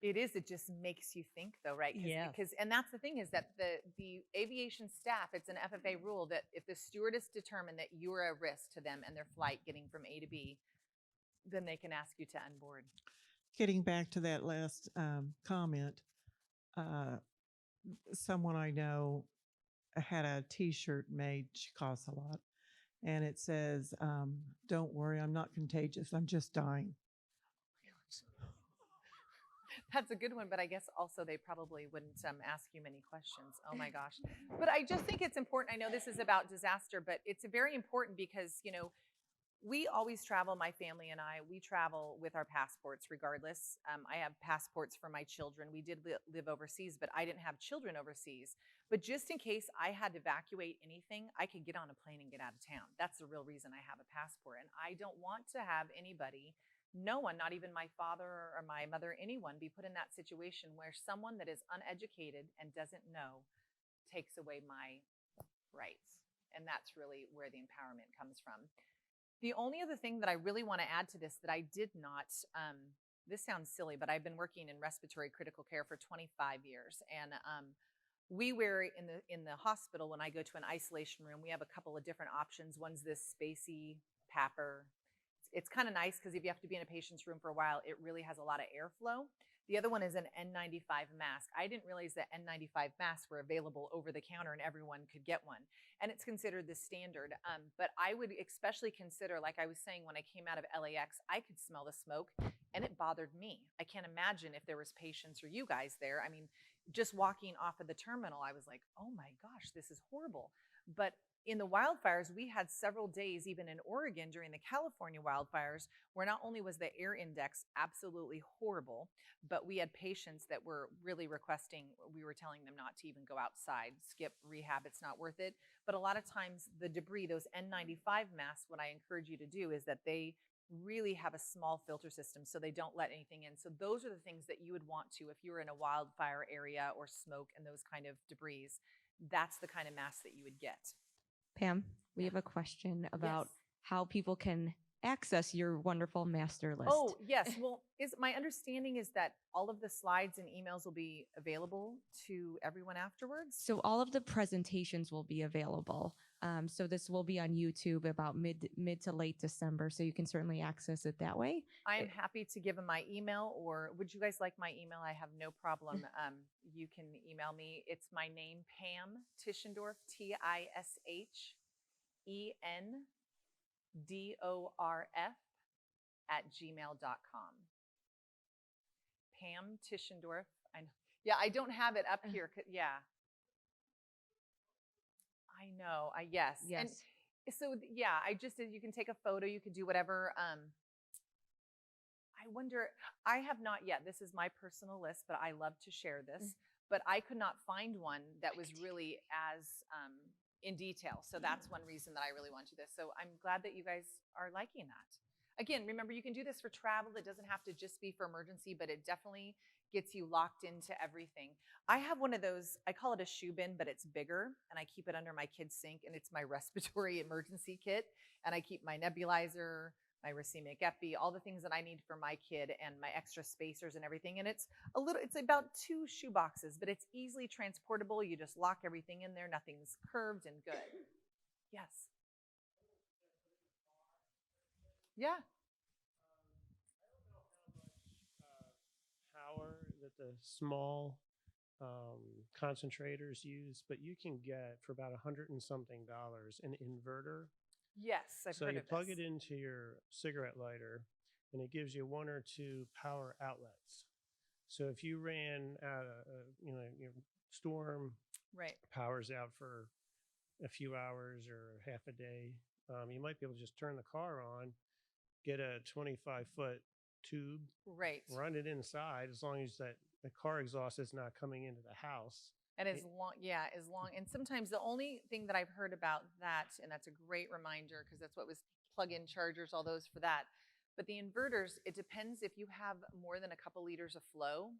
It just makes you think though, right? Yeah. And that's the thing is that the aviation staff, it's an FFA rule that if the stewardess determined that you are a risk to them and their flight getting from A to B, then they can ask you to unboard. Getting back to that last comment, someone I know had a T-shirt made, she costs a lot, and it says, don't worry, I'm not contagious, I'm just dying. That's a good one, but I guess also they probably wouldn't ask you many questions. Oh my gosh. But I just think it's important. I know this is about disaster, but it's very important because, we always travel, my family and I, we travel with our passports regardless. I have passports for my children. We did live overseas, but I didn't have children overseas. But just in case I had to evacuate anything, I could get on a plane and get out of town. That's the real reason I have a passport. And I don't want to have anybody, no one, not even my father or my mother, anyone, be put in that situation where someone that is uneducated and doesn't know takes away my rights. And that's really where the empowerment comes from. The only other thing that I really want to add to this that I did not, this sounds silly, but I've been working in respiratory critical care for 25 years. And we wear in the hospital, when I go to an isolation room, we have a couple of different options. One's this spacey PAPR. It's kind of nice because if you have to be in a patient's room for a while, it really has a lot of airflow. The other one is an N95 mask. I didn't realize that N95 masks were available over the counter and everyone could get one. And it's considered the standard. But I would especially consider, like I was saying, when I came out of LAX, I could smell the smoke and it bothered me. I can't imagine if there was patients or you guys there. I mean, just walking off of the terminal, I was like, oh my gosh, this is horrible. But in the wildfires, we had several days, even in Oregon during the California wildfires, where not only was the air index absolutely horrible, but we had patients that were really requesting, we were telling them not to even go outside, skip rehab, it's not worth it. But a lot of times the debris, those N95 masks, what I encourage you to do is that they really have a small filter system so they don't let anything in. So those are the things that you would want to, if you were in a wildfire area or smoke and those kind of debris, that's the kind of mask that you would get. Pam, we Yeah. have a question about Yes. how people can access your wonderful master list. Oh, yes. Well, my understanding is that all of the slides and emails will be available to everyone afterwards. So all of the presentations will be available. So this will be on YouTube about mid to late December. So you can certainly access it that way. I'm happy to give them my email, or would you guys like my email? I have no problem. You can email me. It's my name, Pam Tishendorf, TISHENDORF @gmail.com. Pam Tishendorf. I know. Yeah, I don't have it up here. Yeah. I know. Yes. Yes. And so, yeah, you can take a photo, you could do whatever. I wonder, I have not yet. This is my personal list, but I love to share this. But I could not find one that was really as in detail. So that's one reason that I really want to do this. So I'm glad that you guys are liking that. Again, remember, you can do this for travel. It doesn't have to just be for emergency, but it definitely gets you locked into everything. I have one of those, I call it a shoe bin, but it's bigger, and I keep it under my kid's sink, and it's my respiratory emergency kit. And I keep my nebulizer, my racemic epi, all the things that I need for my kid, and my extra spacers and everything. And it's about 2 shoe boxes, but it's easily transportable. You just lock everything in there. Nothing's curved and good. Yes. Yeah. Power that the small concentrators use, but you can get for about $100 and something an inverter. Yes, I've So heard you of plug this. it into your cigarette lighter, and it gives you 1 or 2 power outlets. So if you ran out your storm Right. powers out for a few hours or half a day, you might be able to just turn the car on, get a 25-foot tube, Right. run it inside, as long as that the car exhaust is not coming into the house. And as long, and sometimes the only thing that I've heard about that, and that's a great reminder because that's what was plug-in chargers, all those for that. But the inverters, it depends if you have more than a couple liters of flow,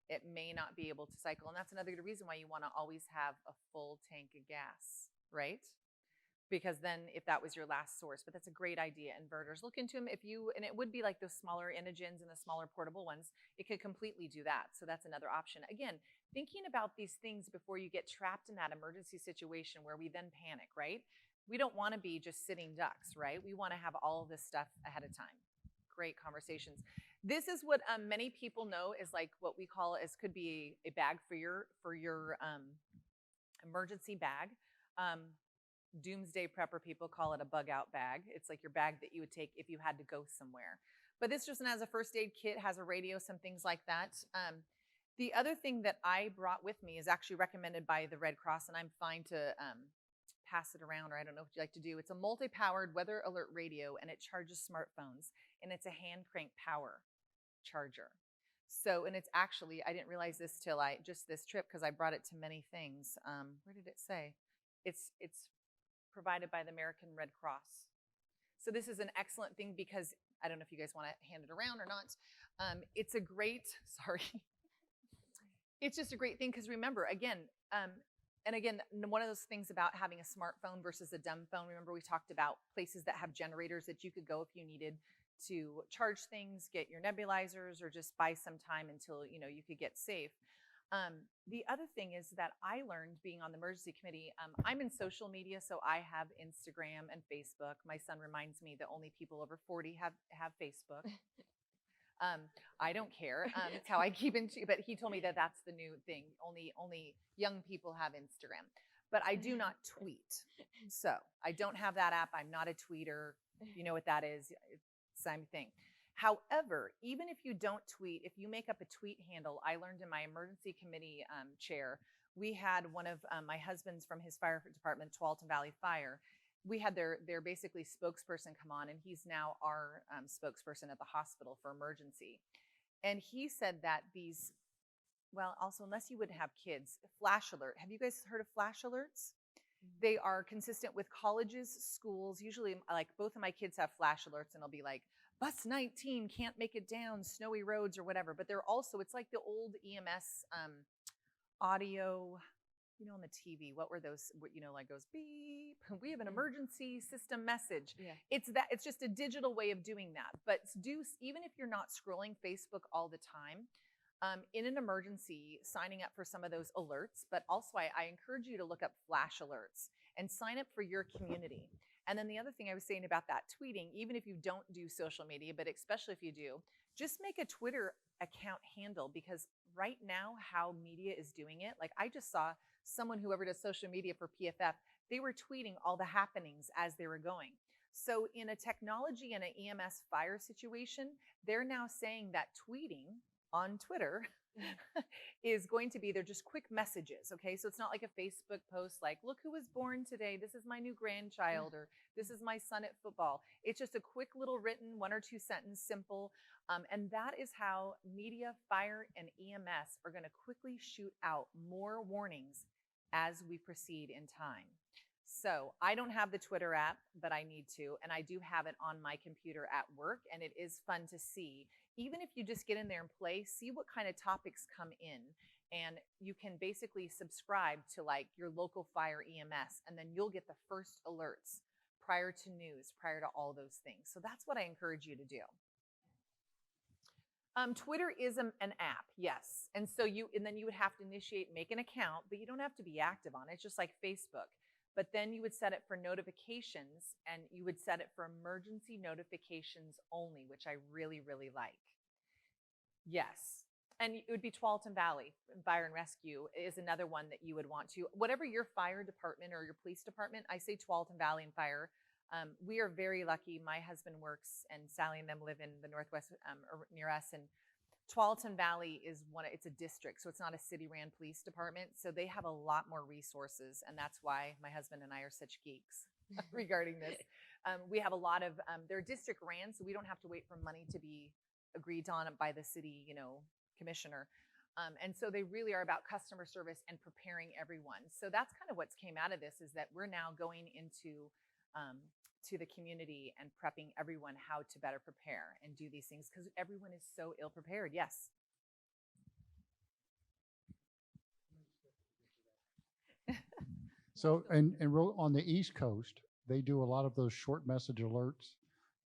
it may not be able to cycle. And that's another good reason why you want to always have a full tank of gas, right? Because then if that was your last source, but that's a great idea. Inverters, look into them and it would be like those smaller Inogens and the smaller portable ones. It could completely do that. So that's another option. Again, thinking about these things before you get trapped in that emergency situation where we then panic, right? We don't want to be just sitting ducks, right? We want to have all of this stuff ahead of time. Great conversations. This is what many people know is like what we call as could be a bag for your emergency bag. Doomsday prepper people call it a bug out bag. It's like your bag that you would take if you had to go somewhere. But this just has a first aid kit, has a radio, some things like that. The other thing that I brought with me is actually recommended by the Red Cross, and I'm fine to pass it around, or I don't know what you like to do. It's a multi-powered weather alert radio, and it charges smartphones, and it's a hand crank power charger. So, and it's actually, I didn't realize this till just this trip because I brought it to many things. Where did it say? It's provided by the American Red Cross. So this is an excellent thing because I don't know if you guys want to hand it around or not. It's a great, it's just a great thing because remember, again, and again, one of those things about having a smartphone versus a dumb phone, remember we talked about places that have generators that you could go if you needed to charge things, get your nebulizers, or just buy some time until you could get safe. The other thing is that I learned being on the emergency committee, I'm in social media, so I have Instagram and Facebook. My son reminds me that only people over 40 have Facebook. I don't care. It's how I keep in, but he told me that that's the new thing. Only young people have Instagram, but I do not tweet. So I don't have that app. I'm not a tweeter. You know what that is? Same thing. However, even if you don't tweet, if you make up a tweet handle, I learned in my emergency committee chair, we had one of my husband's from his fire department, Tualatin Valley Fire. We had their basically spokesperson come on, and he's now our spokesperson at the hospital for emergency. And he said that these, well, also, unless you would have kids, flash alert. Have you guys heard of flash alerts? They are consistent with colleges, schools. Usually, like both of my kids have flash alerts, and it'll be like, bus 19 can't make it down, snowy roads or whatever. But they're also, it's like the old EMS audio, you know, on the TV. What were those, you know, like goes beep, we have an emergency system message. Yeah. It's that, it's just a digital way of doing that. But even if you're not scrolling Facebook all the time, in an emergency, signing up for some of those alerts, but also I encourage you to look up flash alerts and sign up for your community. And then the other thing I was saying about that tweeting, even if you don't do social media, but especially if you do, just make a Twitter account handle, because right now how media is doing it, like I just saw someone, whoever does social media for PFF, they were tweeting all the happenings as they were going. So in a technology and an EMS fire situation, they're now saying that tweeting on Twitter is going to be, they're just quick messages, okay? So it's not like a Facebook post like, look who was born today, this is my new grandchild, or this is my son at football. It's just a quick little written 1 or 2 sentence, simple. And that is how media, fire, and EMS are gonna quickly shoot out more warnings as we proceed in time. So I don't have the Twitter app, but I need to, and I do have it on my computer at work, and it is fun to see. Even if you just get in there and play, see what kind of topics come in, and you can basically subscribe to like your local fire EMS, and then you'll get the first alerts prior to news, prior to all those things. So that's what I encourage you to do. Twitter is an app, yes. And so then you would have to make an account, but you don't have to be active on it. It's just like Facebook. But then you would set it for notifications, and you would set it for emergency notifications only, which I really, really like. Yes. And it would be Tualatin Valley Fire and Rescue is another one that you would want to. Whatever your fire department or your police department, I say Tualatin Valley and Fire. We are very lucky. My husband works, and Sally and them live in the Northwest near us. And Tualatin Valley is it's a district, so it's not a city-ran police department. So they have a lot more resources, and that's why my husband and I are such geeks regarding this. We have a lot of, they're district ran, so we don't have to wait for money to be agreed on by the city, commissioner. And so they really are about customer service and preparing everyone. So that's kind of what's came out of this, is that we're now going into to the community and prepping everyone how to better prepare and do these things, because everyone is so ill prepared. Yes. So, on the East Coast, they do a lot of those short message alerts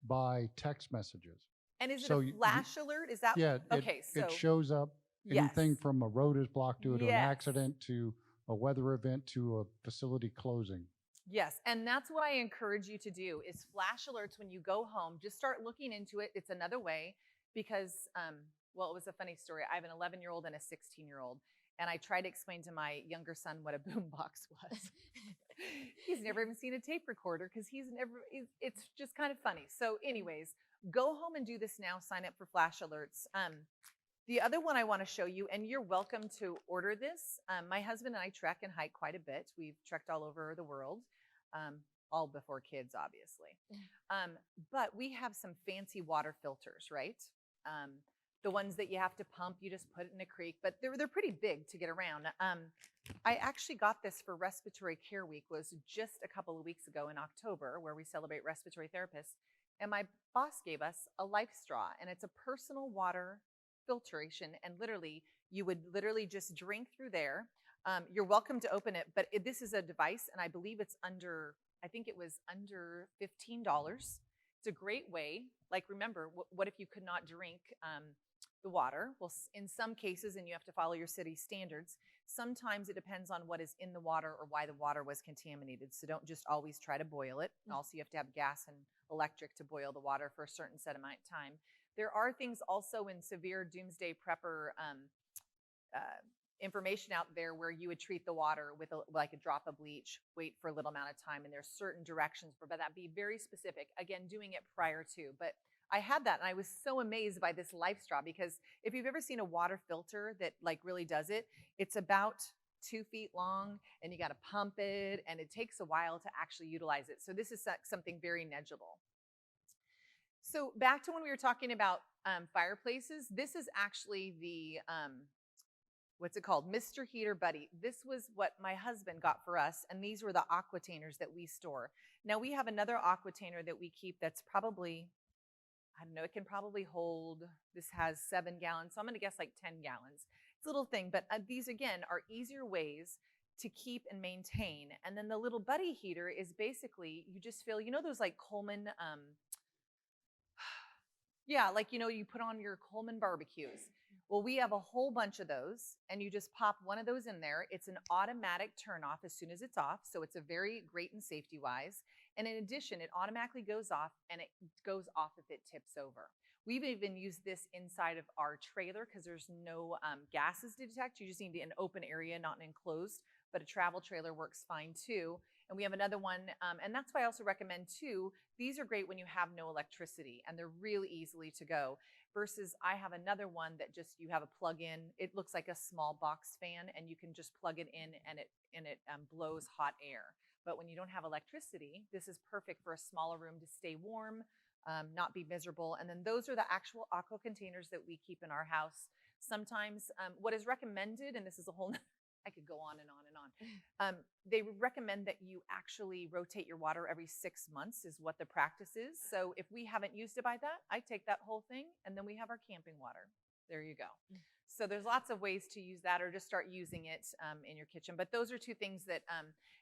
by text messages. And is it So a flash alert? Is that? Yeah. Okay. It shows up anything Yes. from a road is blocked due to an Yes. accident to a weather event to a facility closing. Yes, and that's what I encourage you to do, is flash alerts when you go home. Just start looking into it. It's another way, because, well, it was a funny story. I have an 11-year-old and a 16-year-old, and I tried to explain to my younger son what a boombox was. He's never even seen a tape recorder, because it's just kind of funny. So anyways, go home and do this now. Sign up for flash alerts. The other one I want to show you, and you're welcome to order this. My husband and I trek and hike quite a bit. We've trekked all over the world, all before kids, obviously. But we have some fancy water filters, right? The ones that you have to pump, you just put it in a creek, but they're pretty big to get around. I actually got this for Respiratory Care Week, was just a couple of weeks ago in October, where we celebrate respiratory therapists. And my boss gave us a life straw, and it's a personal water filtration, and literally you would just drink through there. You're welcome to open it, but this is a device, and I believe it's I think it was under $15. It's a great way. Like, remember, what if you could not drink the water? Well, in some cases, and you have to follow your city standards, sometimes it depends on what is in the water or why the water was contaminated. So don't just always try to boil it. Also, you have to have gas and electric to boil the water for a certain set amount of time. There are things also in severe doomsday prepper information out there where you would treat the water with like a drop of bleach, wait for a little amount of time, and there's certain directions for, but that be very specific. Again, doing it prior to. But I had that, and I was so amazed by this life straw, because if you've ever seen a water filter that like really does it, it's about 2 feet long, and you got to pump it, and it takes a while to actually utilize it. So this is something very negligible. So back to when we were talking about fireplaces, this is actually the, what's it called? Mr. Heater Buddy. This was what my husband got for us, and these were the aquatainers that we store. Now we have another aquatainer that we keep that's probably, I don't know, it can probably hold, this has 7 gallons, so I'm gonna guess like 10 gallons. It's a little thing, but these again are easier ways to keep and maintain. And then the little buddy heater is basically, you just feel, you know those like Coleman, yeah, like, you know, you put on your Coleman barbecues. Well, we have a whole bunch of those, and you just pop one of those in there. It's an automatic turn off as soon as it's off, so it's a very great and safety wise. And in addition, it automatically goes off, and it goes off if it tips over. We've even used this inside of our trailer because there's no gases to detect. You just need an open area, not an enclosed, but a travel trailer works fine too. And we have another one, and that's why I also recommend too, these are great when you have no electricity, and they're really easily to go. Versus I have another one that just, you have a plug-in, it looks like a small box fan, and you can just plug it in, and it blows hot air. But when you don't have electricity, this is perfect for a smaller room to stay warm, not be miserable. And then those are the actual aqua containers that we keep in our house. Sometimes what is recommended, and this is a whole, I could go on and on and on. They recommend that you actually rotate your water every 6 months is what the practice is. So if we haven't used it by that, I take that whole thing, and then we have our camping water. There you go. So there's lots of ways to use that, or just start using it in your kitchen. But those are 2 things that,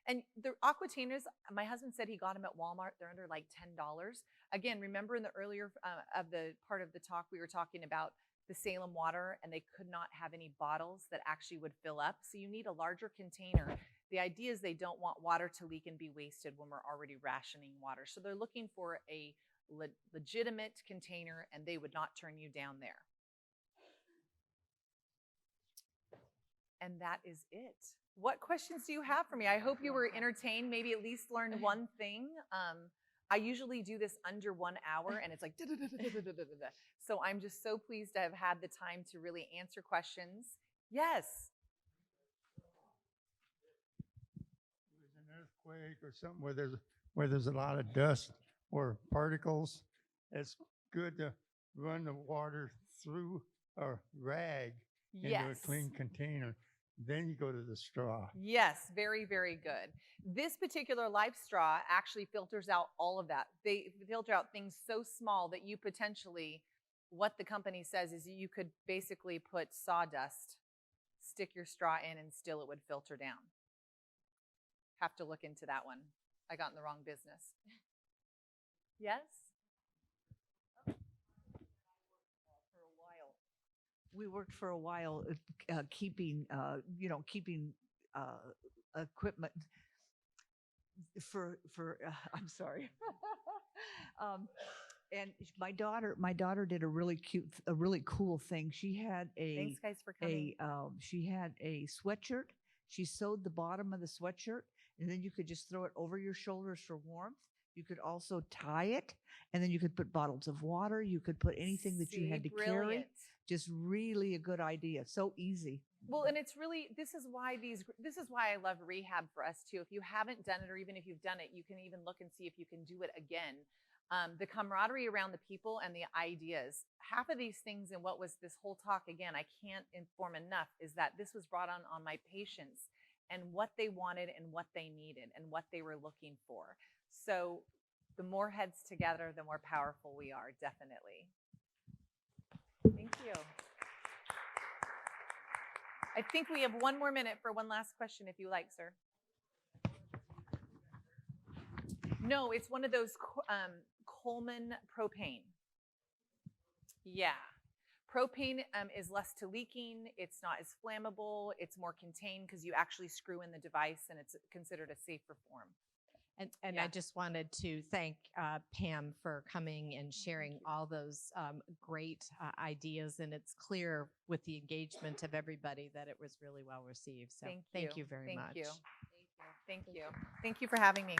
and the aquatainers, my husband said he got them at Walmart. They're under like $10. Again, remember in the earlier of the part of the talk, we were talking about the Salem water, and they could not have any bottles that actually would fill up. So you need a larger container. The idea is they don't want water to leak and be wasted when we're already rationing water. So they're looking for a legitimate container, and they would not turn you down there. And that is it. What questions do you have for me? I hope you were entertained, maybe at least learned one thing. I usually do this under 1 hour, and it's like, so I'm just so pleased to have had the time to really answer questions. Yes. There's an earthquake or something where there's a lot of dust or particles. It's good to run the water through a rag into a clean container. Then you go to the straw. Yes, very, very good. This particular life straw actually filters out all of that. They filter out things so small that you potentially, what the company says is you could basically put sawdust, stick your straw in, and still it would filter down. Have to look into that one. I got in the wrong business. Yes? We worked for a while keeping equipment for I'm sorry. And my daughter did a really cool thing. She had Thanks guys for coming. She had a sweatshirt. She sewed the bottom of the sweatshirt, and then you could just throw it over your shoulders for warmth. You could also tie it, and then you could put bottles of water. You could put anything that you had to carry. Just really a good idea. So easy. Well, and it's really, this is why I love rehab for us too. If you haven't done it, or even if you've done it, you can even look and see if you can do it again. The camaraderie around the people and the ideas. Half of these things and what was this whole talk, again, I can't inform enough, is that this was brought on my patients and what they wanted and what they needed and what they were looking for. So the more heads together, the more powerful we are, definitely. Thank you. I think we have 1 more minute for one last question, if you like, sir. No, it's one of those Coleman propane. Yeah. Propane is less to leaking. It's not as flammable. It's more contained because you actually screw in the device, and it's considered a safer form. And yeah. I just wanted to thank Pam for coming and sharing all those great ideas. And it's clear with the engagement of everybody that it was really well received. So thank you very much. Thank you. Thank you for having me.